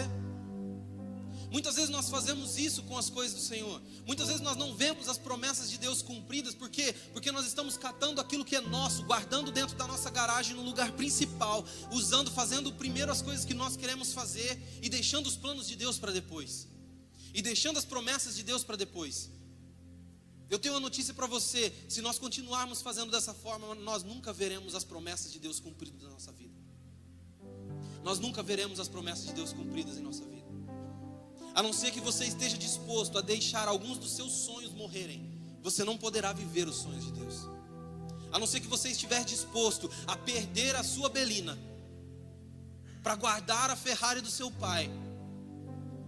Muitas vezes nós fazemos isso com as coisas do Senhor. Muitas vezes nós não vemos as promessas de Deus cumpridas. Por quê? Porque nós estamos catando aquilo que é nosso, guardando dentro da nossa garagem no lugar principal, fazendo primeiro as coisas que nós queremos fazer e deixando os planos de Deus para depois. E deixando as promessas de Deus para depois. Eu tenho uma notícia para você: se nós continuarmos fazendo dessa forma, nós nunca veremos as promessas de Deus cumpridas na nossa vida. Nós nunca veremos as promessas de Deus cumpridas em nossa vida. A não ser que você esteja disposto a deixar alguns dos seus sonhos morrerem, você não poderá viver os sonhos de Deus. A não ser que você estiver disposto a perder a sua Belina para guardar a Ferrari do seu pai,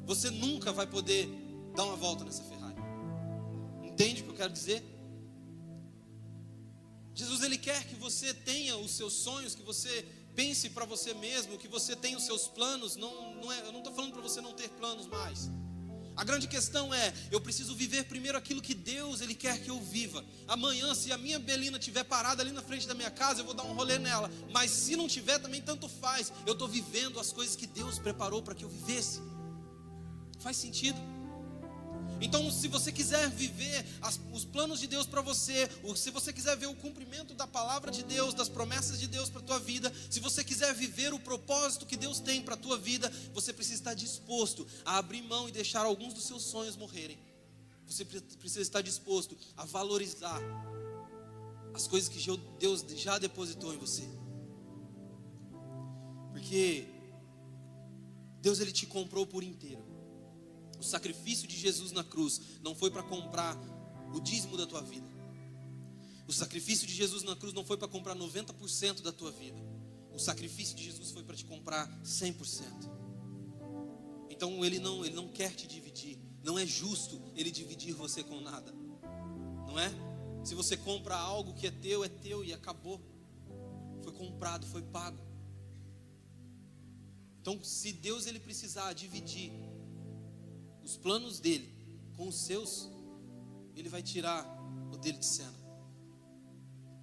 você nunca vai poder dar uma volta nessa Ferrari. Entende o que eu quero dizer? Jesus, ele quer que você tenha os seus sonhos, que você pense para você mesmo, que você tenha os seus planos. Eu não estou falando para você não ter planos mais. A grande questão é, eu preciso viver primeiro aquilo que Deus, ele quer que eu viva. Amanhã, se a minha Belina estiver parada ali na frente da minha casa, eu vou dar um rolê nela. Mas se não tiver, também tanto faz. Eu estou vivendo as coisas que Deus preparou para que eu vivesse. Faz sentido? Então, se você quiser viver os planos de Deus para você, se você quiser ver o cumprimento da palavra de Deus, das promessas de Deus para a tua vida, se você quiser viver o propósito que Deus tem para a tua vida, você precisa estar disposto a abrir mão e deixar alguns dos seus sonhos morrerem. Você precisa estar disposto a valorizar as coisas que Deus já depositou em você. Porque Deus, ele te comprou por inteiro. O sacrifício de Jesus na cruz não foi para comprar o dízimo da tua vida. O sacrifício de Jesus na cruz não foi para comprar 90% da tua vida. O sacrifício de Jesus foi para te comprar 100%. Então ele não quer te dividir. Não é justo ele dividir você com nada. Não é? Se você compra algo que é teu e acabou. Foi comprado, foi pago. Então se Deus ele precisar dividir os planos dele com os seus, ele vai tirar o dele de cena.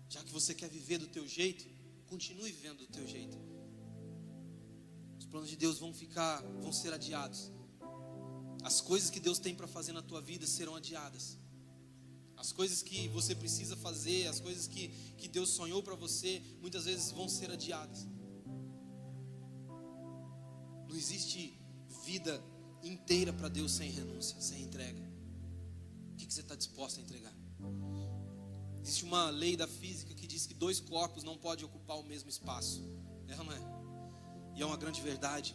Já que você quer viver do teu jeito, continue vivendo do teu jeito. Os planos de Deus vão ser adiados. As coisas que Deus tem para fazer na tua vida serão adiadas. As coisas que você precisa fazer, as coisas que Deus sonhou para você, muitas vezes vão ser adiadas. Não existe vida inteira para Deus sem renúncia, sem entrega. O que você está disposto a entregar? Existe uma lei da física que diz que 2 corpos não podem ocupar o mesmo espaço. É ou não é? E é uma grande verdade.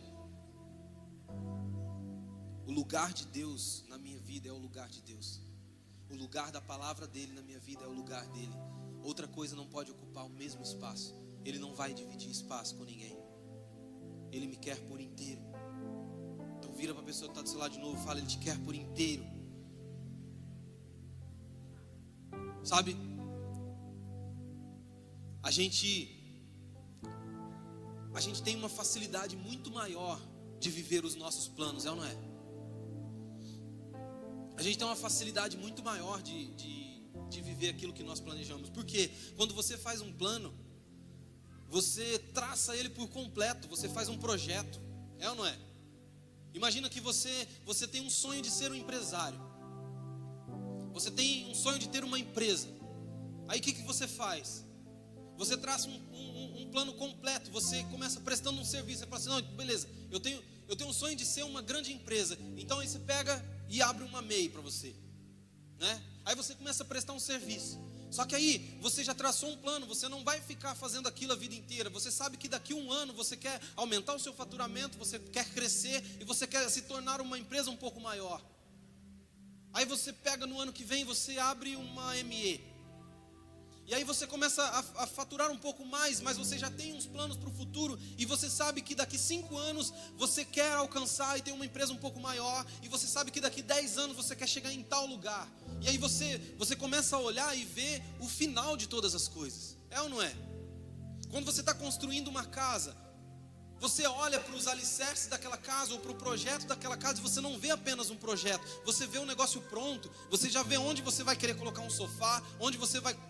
O lugar de Deus na minha vida é o lugar de Deus. O lugar da palavra dele na minha vida é o lugar dele. Outra coisa não pode ocupar o mesmo espaço. Ele não vai dividir espaço com ninguém. Ele me quer por inteiro. Então vira para a pessoa que está do seu lado de novo e fala: ele te quer por inteiro. Sabe? A gente tem uma facilidade muito maior de viver os nossos planos, é ou não é? A gente tem uma facilidade muito maior de viver aquilo que nós planejamos. Porque quando você faz um plano, você traça ele por completo, você faz um projeto, é ou não é? Imagina que você tem um sonho de ser um empresário. Você tem um sonho de ter uma empresa. Aí o que você faz? Você traça um plano completo. Você começa prestando um serviço. Você fala assim: não, beleza, eu tenho um sonho de ser uma grande empresa. Então aí você pega e abre uma MEI para você, né? Aí você começa a prestar um serviço. Só que aí você já traçou um plano. Você não vai ficar fazendo aquilo a vida inteira. Você sabe que daqui a 1 ano você quer aumentar o seu faturamento, você quer crescer e você quer se tornar uma empresa um pouco maior. Aí você pega no ano que vem, você abre uma ME. E aí você começa a faturar um pouco mais, mas você já tem uns planos para o futuro. E você sabe que daqui 5 anos você quer alcançar e ter uma empresa um pouco maior. E você sabe que daqui 10 anos você quer chegar em tal lugar. E aí você começa a olhar e ver o final de todas as coisas. É ou não é? Quando você está construindo uma casa, você olha para os alicerces daquela casa ou para o projeto daquela casa e você não vê apenas um projeto. Você vê um negócio pronto. Você já vê onde você vai querer colocar um sofá,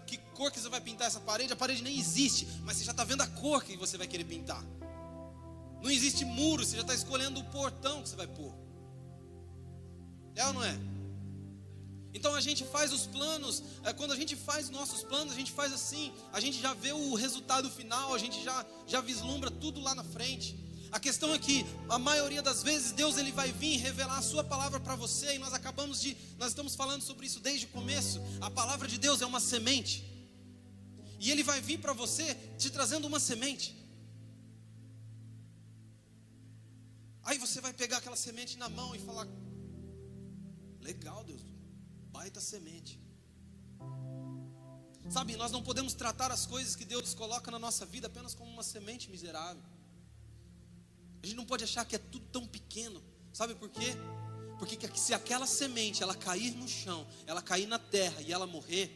que cor que você vai pintar essa parede. A parede nem existe, mas você já está vendo a cor que você vai querer pintar. Não existe muro, você já está escolhendo o portão que você vai pôr. É ou não é? Então a gente faz os planos, quando a gente faz nossos planos, a gente faz assim, a gente já vê o resultado final, a gente já vislumbra tudo lá na frente. A questão é que a maioria das vezes Deus ele vai vir revelar a sua palavra para você, e nós estamos falando sobre isso desde o começo. A palavra de Deus é uma semente, e ele vai vir para você te trazendo uma semente. Aí você vai pegar aquela semente na mão e falar: legal, Deus, baita semente. Sabe, nós não podemos tratar as coisas que Deus coloca na nossa vida apenas como uma semente miserável. A gente não pode achar que é tudo tão pequeno. Sabe por quê? Porque se aquela semente ela cair no chão, ela cair na terra e ela morrer,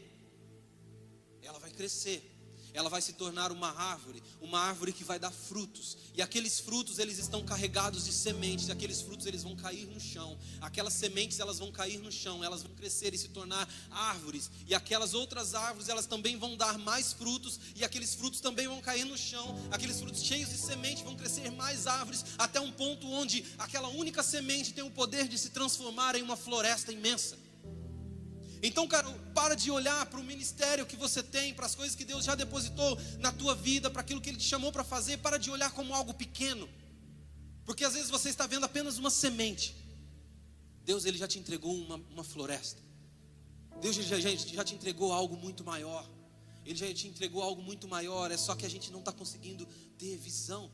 ela vai crescer. Ela vai se tornar uma árvore que vai dar frutos. E aqueles frutos eles estão carregados de sementes. E aqueles frutos eles vão cair no chão. Aquelas sementes elas vão cair no chão. Elas vão crescer e se tornar árvores. E aquelas outras árvores elas também vão dar mais frutos. E aqueles frutos também vão cair no chão. Aqueles frutos cheios de semente vão crescer mais árvores. Até um ponto onde aquela única semente tem o poder de se transformar em uma floresta imensa. Então, cara, para de olhar para o ministério que você tem, para as coisas que Deus já depositou na tua vida, para aquilo que Ele te chamou para fazer. Para de olhar como algo pequeno, porque às vezes você está vendo apenas uma semente. Deus ele já te entregou uma floresta. Deus já te entregou algo muito maior. Ele já te entregou algo muito maior. É só que a gente não está conseguindo ter visão.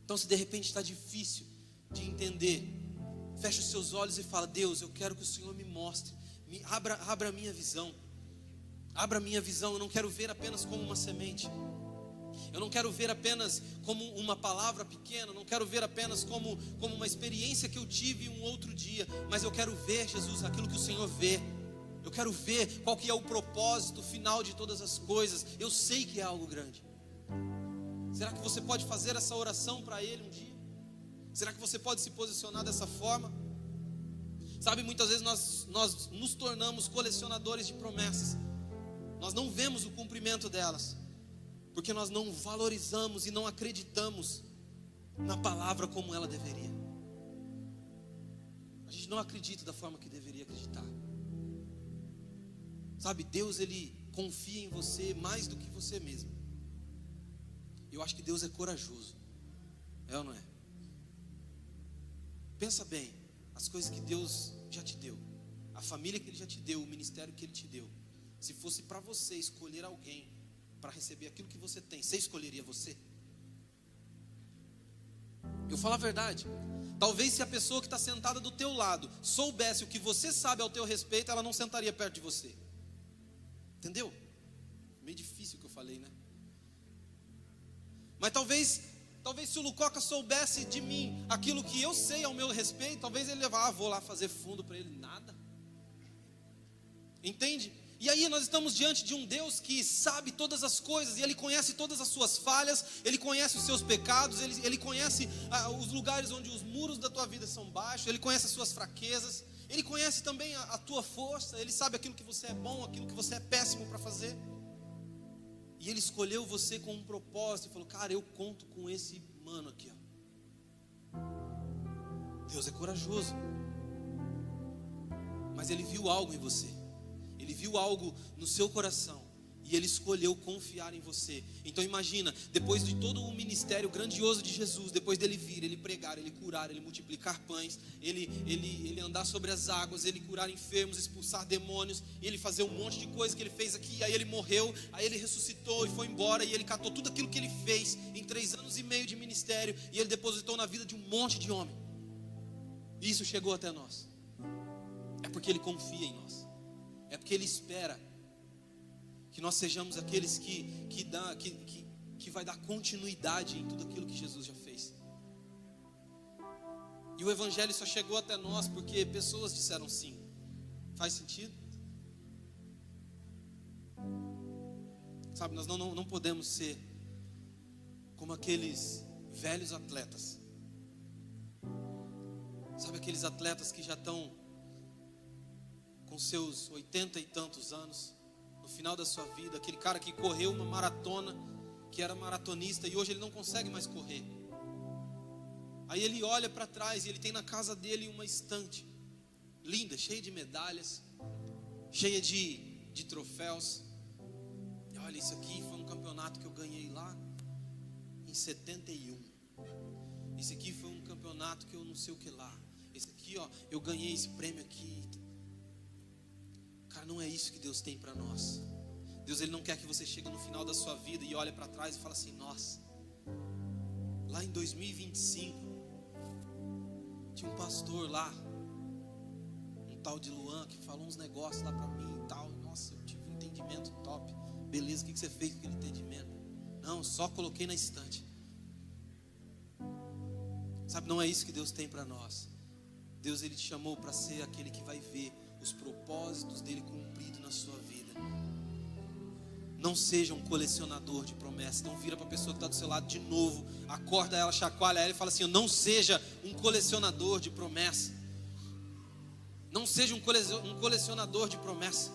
Então, se de repente está difícil de entender, Feche os seus olhos e fala: Deus, eu quero que o Senhor me mostre, abra a minha visão. Abra a minha visão. Eu não quero ver apenas como uma semente. Eu não quero ver apenas como uma palavra pequena. Eu não quero ver apenas como uma experiência que eu tive um outro dia. Mas eu quero ver, Jesus, aquilo que o Senhor vê. Eu quero ver qual que é o propósito final de todas as coisas. Eu sei que é algo grande. Será que você pode fazer essa oração para Ele um dia? Será que você pode se posicionar dessa forma? Sabe, muitas vezes nós nos tornamos colecionadores de promessas. Nós não vemos o cumprimento delas, porque nós não valorizamos e não acreditamos na palavra como ela deveria. A gente não acredita da forma que deveria acreditar. Sabe, Deus, Ele confia em você mais do que você mesmo. Eu acho que Deus é corajoso. É ou não é? Pensa bem, as coisas que Deus já te deu, a família que Ele já te deu, o ministério que Ele te deu. Se fosse para você escolher alguém para receber aquilo que você tem, você escolheria você? Eu falo a verdade. Talvez se a pessoa que está sentada do teu lado soubesse o que você sabe ao teu respeito, ela não sentaria perto de você. Entendeu? Meio difícil o que eu falei, né? Mas talvez se o Lucoca soubesse de mim aquilo que eu sei ao meu respeito, talvez ele levar, vou lá fazer fundo para ele. Nada. Entende? E aí nós estamos diante de um Deus que sabe todas as coisas, e Ele conhece todas as suas falhas, Ele conhece os seus pecados, Ele conhece os lugares onde os muros da tua vida são baixos, Ele conhece as suas fraquezas, Ele conhece também a tua força, Ele sabe aquilo que você é bom, aquilo que você é péssimo para fazer. E Ele escolheu você com um propósito e falou: cara, eu conto com esse mano aqui, ó. Deus é corajoso, mas Ele viu algo em você. Ele viu algo no seu coração e Ele escolheu confiar em você. Então imagina, depois de todo o ministério grandioso de Jesus, depois dele vir, Ele pregar, Ele curar, Ele multiplicar pães, Ele andar sobre as águas, Ele curar enfermos, expulsar demônios, Ele fazer um monte de coisa que Ele fez aqui. Aí Ele morreu, aí Ele ressuscitou e foi embora, e Ele catou tudo aquilo que Ele fez em 3 anos e meio de ministério, e Ele depositou na vida de um monte de homem. E isso chegou até nós. É porque Ele confia em nós. É porque Ele espera que nós sejamos aqueles que vai dar continuidade em tudo aquilo que Jesus já fez. E o Evangelho só chegou até nós porque pessoas disseram sim. Faz sentido? Sabe, nós não podemos ser como aqueles velhos atletas. Sabe, aqueles atletas que já estão com seus 80 e tantos anos, no final da sua vida, aquele cara que correu uma maratona, que era maratonista e hoje ele não consegue mais correr. Aí ele olha para trás e ele tem na casa dele uma estante linda, cheia de medalhas, cheia de troféus. E olha, isso aqui foi um campeonato que eu ganhei lá em 71. Esse aqui foi um campeonato que eu não sei o que lá. Esse aqui, ó, eu ganhei esse prêmio aqui. Cara, não é isso que Deus tem para nós. Deus, Ele não quer que você chegue no final da sua vida e olhe para trás e fale assim: nossa, lá em 2025 tinha um pastor lá, um tal de Luan, que falou uns negócios lá para mim e tal. Nossa, eu tive um entendimento top. Beleza, o que você fez com aquele entendimento? Não, só coloquei na estante. Sabe, não é isso que Deus tem para nós. Deus, Ele te chamou para ser aquele que vai ver os propósitos dele cumpridos na sua vida. Não seja um colecionador de promessas. Não vira para a pessoa que está do seu lado de novo, acorda ela, chacoalha ela e fala assim: não seja um colecionador de promessas. Não seja um colecionador de promessas.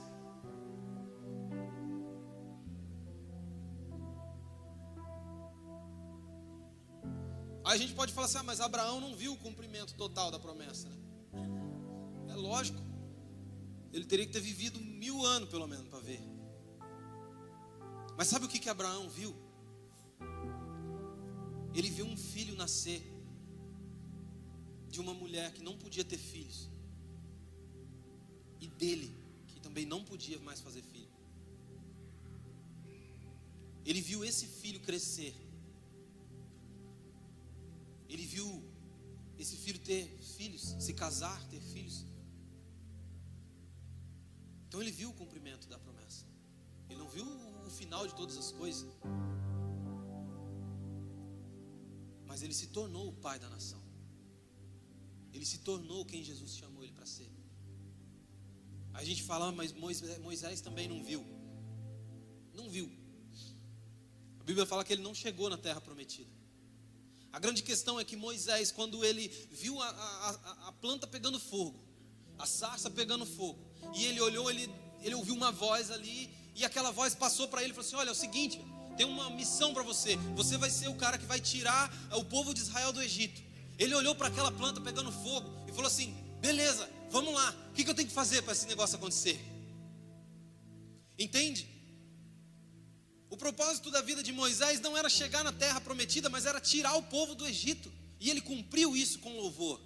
Aí a gente pode falar assim: mas Abraão não viu o cumprimento total da promessa, né? É lógico. Ele teria que ter vivido 1000 anos pelo menos para ver. Mas sabe o que Abraão viu? Ele viu um filho nascer de uma mulher que não podia ter filhos, e dele, que também não podia mais fazer filho. Ele viu esse filho crescer. Ele viu esse filho ter filhos, se casar, ter filhos. Então ele viu o cumprimento da promessa. Ele não viu o final de todas as coisas. Mas ele se tornou o pai da nação. Ele se tornou quem Jesus chamou ele para ser. A gente fala, mas Moisés também não viu. Não viu. A Bíblia fala que ele não chegou na terra prometida. A grande questão é que Moisés, quando ele viu a planta pegando fogo, a sarça pegando fogo, e ele olhou, ele ouviu uma voz ali, e aquela voz passou para ele e falou assim: olha, é o seguinte, tem uma missão para você. Você vai ser o cara que vai tirar o povo de Israel do Egito. Ele olhou para aquela planta pegando fogo e falou assim: beleza, vamos lá, o que eu tenho que fazer para esse negócio acontecer? Entende? O propósito da vida de Moisés não era chegar na terra prometida, mas era tirar o povo do Egito. E ele cumpriu isso com louvor.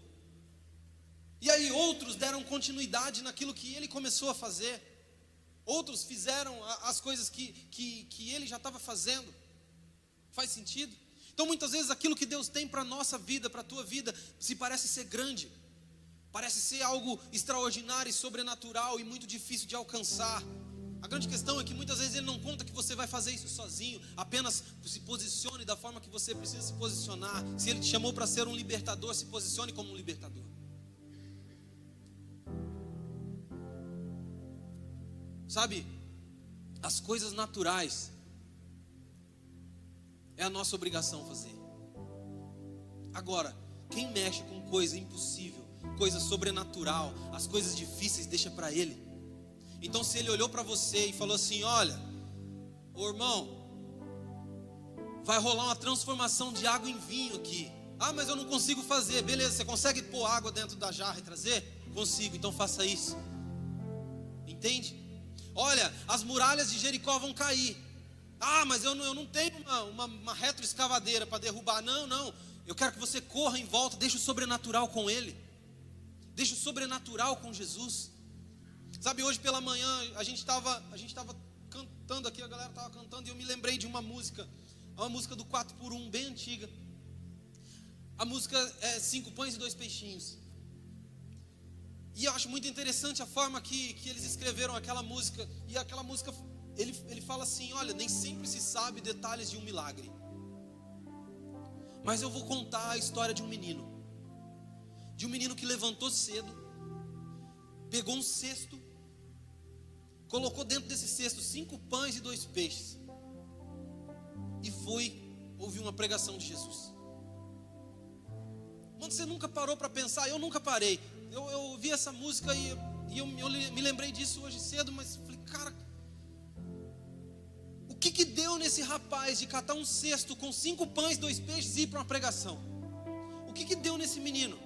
E aí outros deram continuidade naquilo que ele começou a fazer. Outros fizeram as coisas que ele já estava fazendo. Faz sentido? Então muitas vezes aquilo que Deus tem para a nossa vida, para a tua vida, se parece ser grande, parece ser algo extraordinário e sobrenatural e muito difícil de alcançar. A grande questão é que muitas vezes Ele não conta que você vai fazer isso sozinho. Apenas se posicione da forma que você precisa se posicionar. Se Ele te chamou para ser um libertador, se posicione como um libertador. Sabe, as coisas naturais é a nossa obrigação fazer. Agora, quem mexe com coisa impossível, coisa sobrenatural, as coisas difíceis, deixa para Ele. Então se Ele olhou para você e falou assim: olha, ô irmão, vai rolar uma transformação de água em vinho aqui. Ah, mas eu não consigo fazer. Beleza, você consegue pôr água dentro da jarra e trazer? Consigo, então faça isso. Entende? Olha, as muralhas de Jericó vão cair. Ah, mas eu não tenho uma retroescavadeira para derrubar. Não, eu quero que você corra em volta. Deixa o sobrenatural com Ele. Deixa o sobrenatural com Jesus. Sabe, hoje pela manhã a gente estava cantando aqui, a galera estava cantando, e eu me lembrei de uma música do 4x1, bem antiga. A música é 5 pães e 2 peixinhos. E eu acho muito interessante a forma que eles escreveram aquela música. E aquela música, ele fala assim: olha, nem sempre se sabe detalhes de um milagre, mas eu vou contar a história de um menino que levantou cedo, pegou um cesto, colocou dentro desse cesto 5 pães e 2 peixes, e foi ouvir uma pregação de Jesus. Mano, você nunca parou para pensar? Eu nunca parei. Eu ouvi essa música e eu me lembrei disso hoje cedo, mas falei, cara, o que deu nesse rapaz de catar um cesto com 5 pães, 2 peixes e ir para uma pregação? O que deu nesse menino?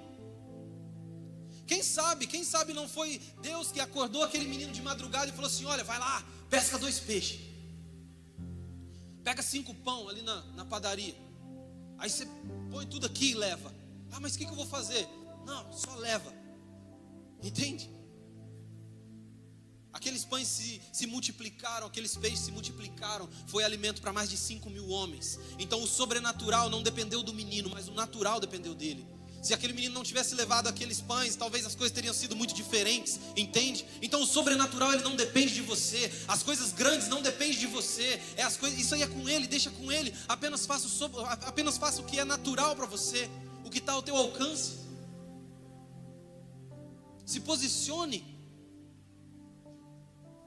Quem sabe não foi Deus que acordou aquele menino de madrugada e falou assim: olha, vai lá, pesca 2 peixes, pega 5 pão ali na padaria, aí você põe tudo aqui e leva. Ah, mas o que eu vou fazer? Não, só leva. Entende? Aqueles pães se multiplicaram, aqueles peixes se multiplicaram, foi alimento para mais de 5.000 homens. Então o sobrenatural não dependeu do menino, mas o natural dependeu dele. Se aquele menino não tivesse levado aqueles pães, talvez as coisas teriam sido muito diferentes, entende? Então o sobrenatural, ele não depende de você. As coisas grandes não dependem de você. Isso aí é com Ele, deixa com Ele. Apenas faça o que é natural para você, o que está ao teu alcance. Se posicione.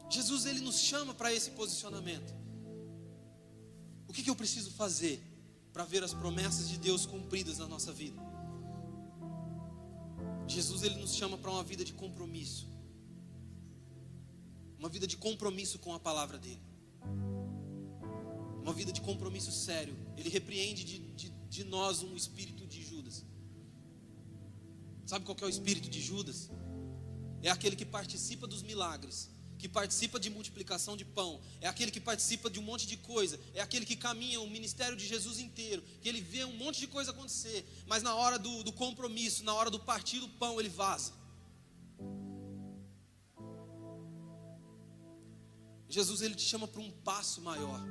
Jesus, Ele nos chama para esse posicionamento. O que eu preciso fazer para ver as promessas de Deus cumpridas na nossa vida? Jesus, Ele nos chama para uma vida de compromisso. Uma vida de compromisso com a palavra dEle. Uma vida de compromisso sério. Ele repreende de nós um espírito de Judas. Sabe qual que é o espírito de Judas? É aquele que participa dos milagres, que participa de multiplicação de pão, é aquele que participa de um monte de coisa, é aquele que caminha o ministério de Jesus inteiro, que ele vê um monte de coisa acontecer, mas na hora do compromisso, na hora do partir do pão, ele vaza. Jesus, Ele te chama para um passo maior.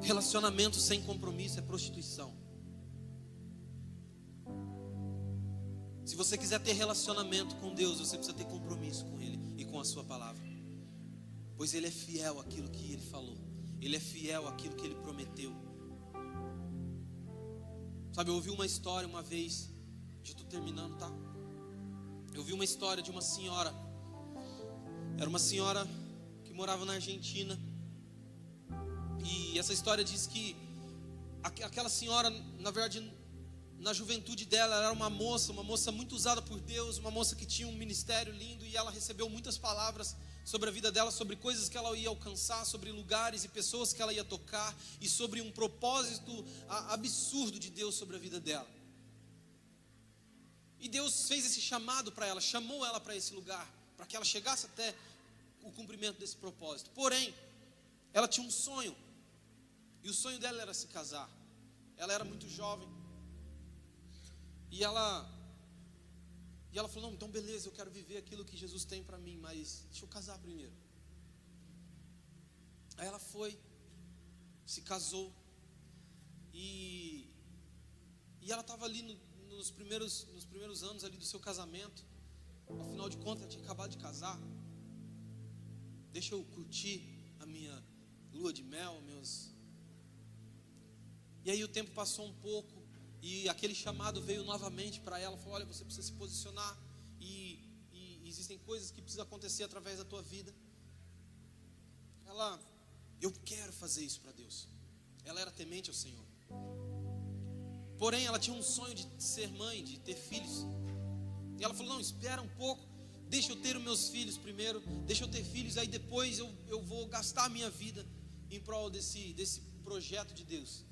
Relacionamento sem compromisso é prostituição. Se você quiser ter relacionamento com Deus, você precisa ter compromisso com Ele e com a sua palavra. Pois Ele é fiel àquilo que Ele falou. Ele é fiel àquilo que Ele prometeu. Sabe, eu ouvi uma história uma vez, já estou terminando, tá? Eu ouvi uma história de uma senhora. Era uma senhora que morava na Argentina. E essa história diz que aquela senhora, na verdade, na juventude dela, ela era uma moça muito usada por Deus, uma moça que tinha um ministério lindo, e ela recebeu muitas palavras sobre a vida dela, sobre coisas que ela ia alcançar, sobre lugares e pessoas que ela ia tocar, e sobre um propósito absurdo de Deus sobre a vida dela. E Deus fez esse chamado para ela, chamou ela para esse lugar, para que ela chegasse até o cumprimento desse propósito. Porém, ela tinha um sonho, e o sonho dela era se casar. Ela era muito jovem, e ela falou: não, então beleza, eu quero viver aquilo que Jesus tem para mim, mas deixa eu casar primeiro. Aí ela foi, se casou, e ela estava ali nos primeiros anos ali do seu casamento. Afinal de contas, ela tinha acabado de casar. Deixa eu curtir a minha lua de mel, E aí o tempo passou um pouco, e aquele chamado veio novamente para ela. Falou: olha, você precisa se posicionar, e existem coisas que precisam acontecer através da tua vida. Eu quero fazer isso para Deus. Ela era temente ao Senhor. Porém, ela tinha um sonho de ser mãe, de ter filhos. E ela falou: não, espera um pouco, deixa eu ter os meus filhos primeiro, deixa eu ter filhos, aí depois eu vou gastar a minha vida em prol desse projeto de Deus.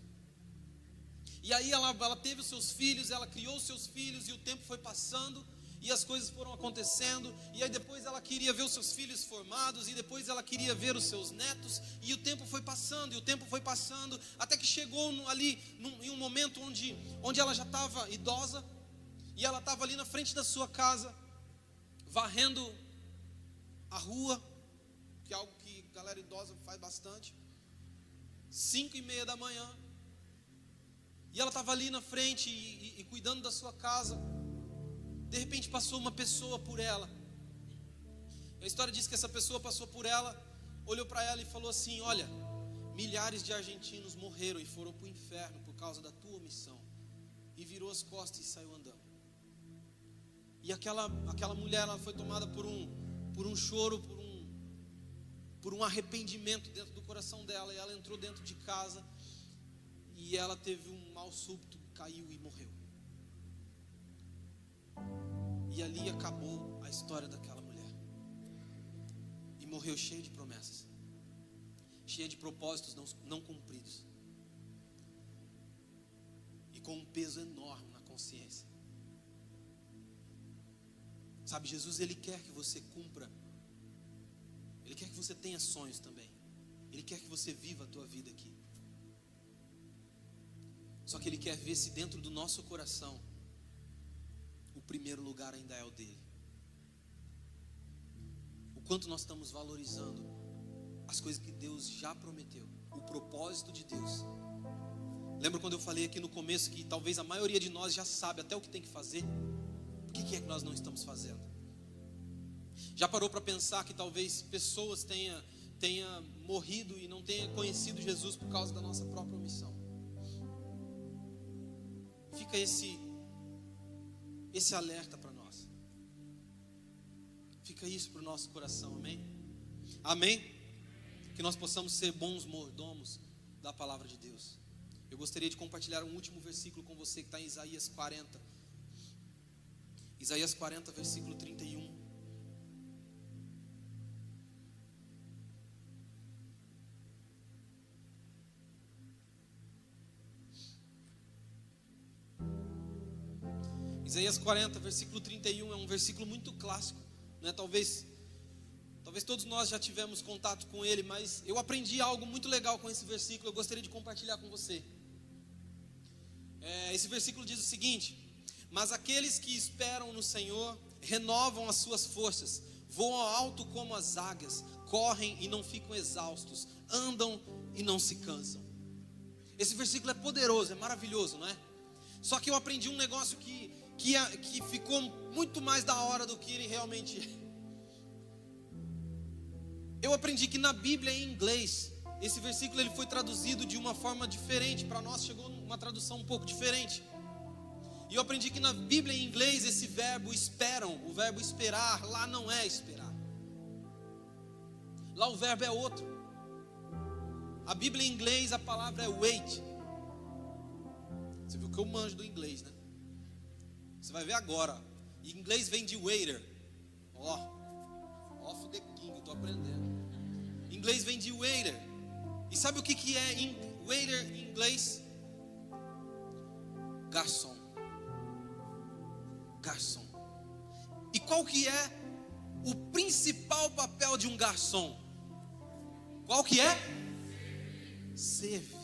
E aí ela teve os seus filhos, ela criou os seus filhos, e o tempo foi passando, e as coisas foram acontecendo, e aí depois ela queria ver os seus filhos formados, e depois ela queria ver os seus netos, e o tempo foi passando, até que chegou ali em um momento onde ela já estava idosa, e ela estava ali na frente da sua casa, varrendo a rua, que é algo que a galera idosa faz bastante, 5:30 da manhã, e ela estava ali na frente e cuidando da sua casa. De repente passou uma pessoa por ela. A história diz que essa pessoa passou por ela, olhou para ela e falou assim: olha, milhares de argentinos morreram e foram para o inferno por causa da tua missão. E virou as costas e saiu andando. E aquela mulher, ela foi tomada por um choro, por um arrependimento dentro do coração dela. E ela entrou dentro de casa, e ela teve um mal súbito, caiu e morreu. E ali acabou a história daquela mulher. E morreu cheia de promessas, cheia de propósitos não cumpridos, e com um peso enorme na consciência. Sabe, Jesus, Ele quer que você cumpra. Ele quer que você tenha sonhos também. Ele quer que você viva a tua vida aqui. Só que Ele quer ver se dentro do nosso coração o primeiro lugar ainda é o dele. O quanto nós estamos valorizando as coisas que Deus já prometeu, o propósito de Deus. Lembra quando eu falei aqui no começo que talvez a maioria de nós já sabe até o que tem que fazer? O que é que nós não estamos fazendo? Já parou para pensar que talvez pessoas tenha morrido e não tenha conhecido Jesus por causa da nossa própria omissão? Fica esse alerta para nós. Fica isso para o nosso coração, amém? Amém? Que nós possamos ser bons mordomos da palavra de Deus. Eu gostaria de compartilhar um último versículo com você que está em Isaías 40. Isaías 40, versículo 31. Isaías 40, versículo 31 é um versículo muito clássico, né? Talvez todos nós já tivemos contato com ele, mas eu aprendi algo muito legal com esse versículo. Eu gostaria de compartilhar com você. Esse versículo diz o seguinte: mas aqueles que esperam no Senhor renovam as suas forças, voam alto como as águias, correm e não ficam exaustos, andam e não se cansam. Esse versículo é poderoso, é maravilhoso, não é? Só que eu aprendi um negócio que que ficou muito mais da hora do que ele realmente é. Eu aprendi que na Bíblia em inglês, esse versículo ele foi traduzido de uma forma diferente. Para nós chegou uma tradução um pouco diferente. E eu aprendi que na Bíblia em inglês esse verbo esperam, o verbo esperar, lá não é esperar. Lá o verbo é outro. A Bíblia em inglês a palavra é wait. Você viu que eu manjo do inglês, né? Você vai ver agora. Em inglês vem de waiter. Off the king, eu tô aprendendo. Em inglês vem de waiter. E sabe o que é waiter em inglês? Garçom. Garçom. E qual que é o principal papel de um garçom? Qual que é? Servir.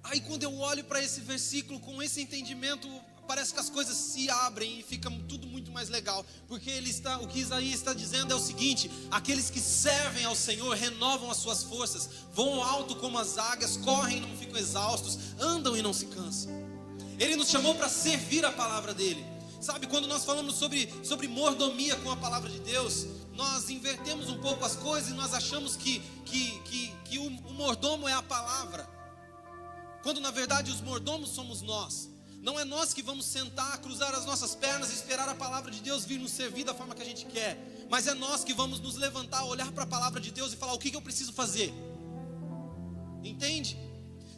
Aí quando eu olho para esse versículo com esse entendimento, parece que as coisas se abrem e fica tudo muito mais legal, porque o que Isaías está dizendo é o seguinte: aqueles que servem ao Senhor renovam as suas forças, voam alto como as águias, correm e não ficam exaustos, andam e não se cansam. Ele nos chamou para servir a palavra dele. Sabe, quando nós falamos sobre mordomia com a palavra de Deus, nós invertemos um pouco as coisas e nós achamos que o mordomo é a palavra, quando na verdade os mordomos somos nós. Não é nós que vamos sentar, cruzar as nossas pernas e esperar a palavra de Deus vir nos servir da forma que a gente quer, mas é nós que vamos nos levantar, olhar para a palavra de Deus e falar: o que eu preciso fazer? Entende?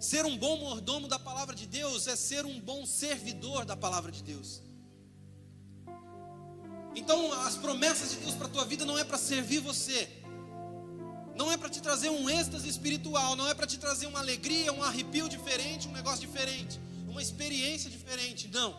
Ser um bom mordomo da palavra de Deus é ser um bom servidor da palavra de Deus. Então as promessas de Deus para a tua vida não é para servir você, não é para te trazer um êxtase espiritual, não é para te trazer uma alegria, um arrepio diferente, um negócio diferente, uma experiência diferente, não.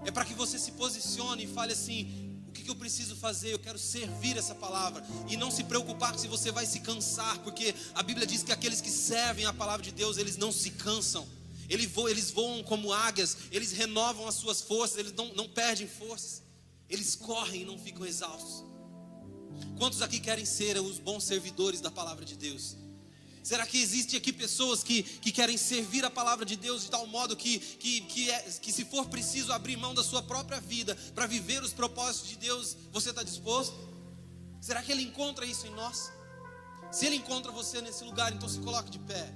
É para que você se posicione e fale assim: o que eu preciso fazer? Eu quero servir essa palavra. E não se preocupar se você vai se cansar, porque a Bíblia diz que aqueles que servem a palavra de Deus, eles não se cansam. Eles voam como águias, eles renovam as suas forças, eles não perdem forças. Eles correm e não ficam exaustos. Quantos aqui querem ser os bons servidores da palavra de Deus? Será que existe aqui pessoas que querem servir a palavra de Deus de tal modo que se for preciso abrir mão da sua própria vida para viver os propósitos de Deus, você está disposto? Será que Ele encontra isso em nós? Se Ele encontra você nesse lugar, então se coloque de pé.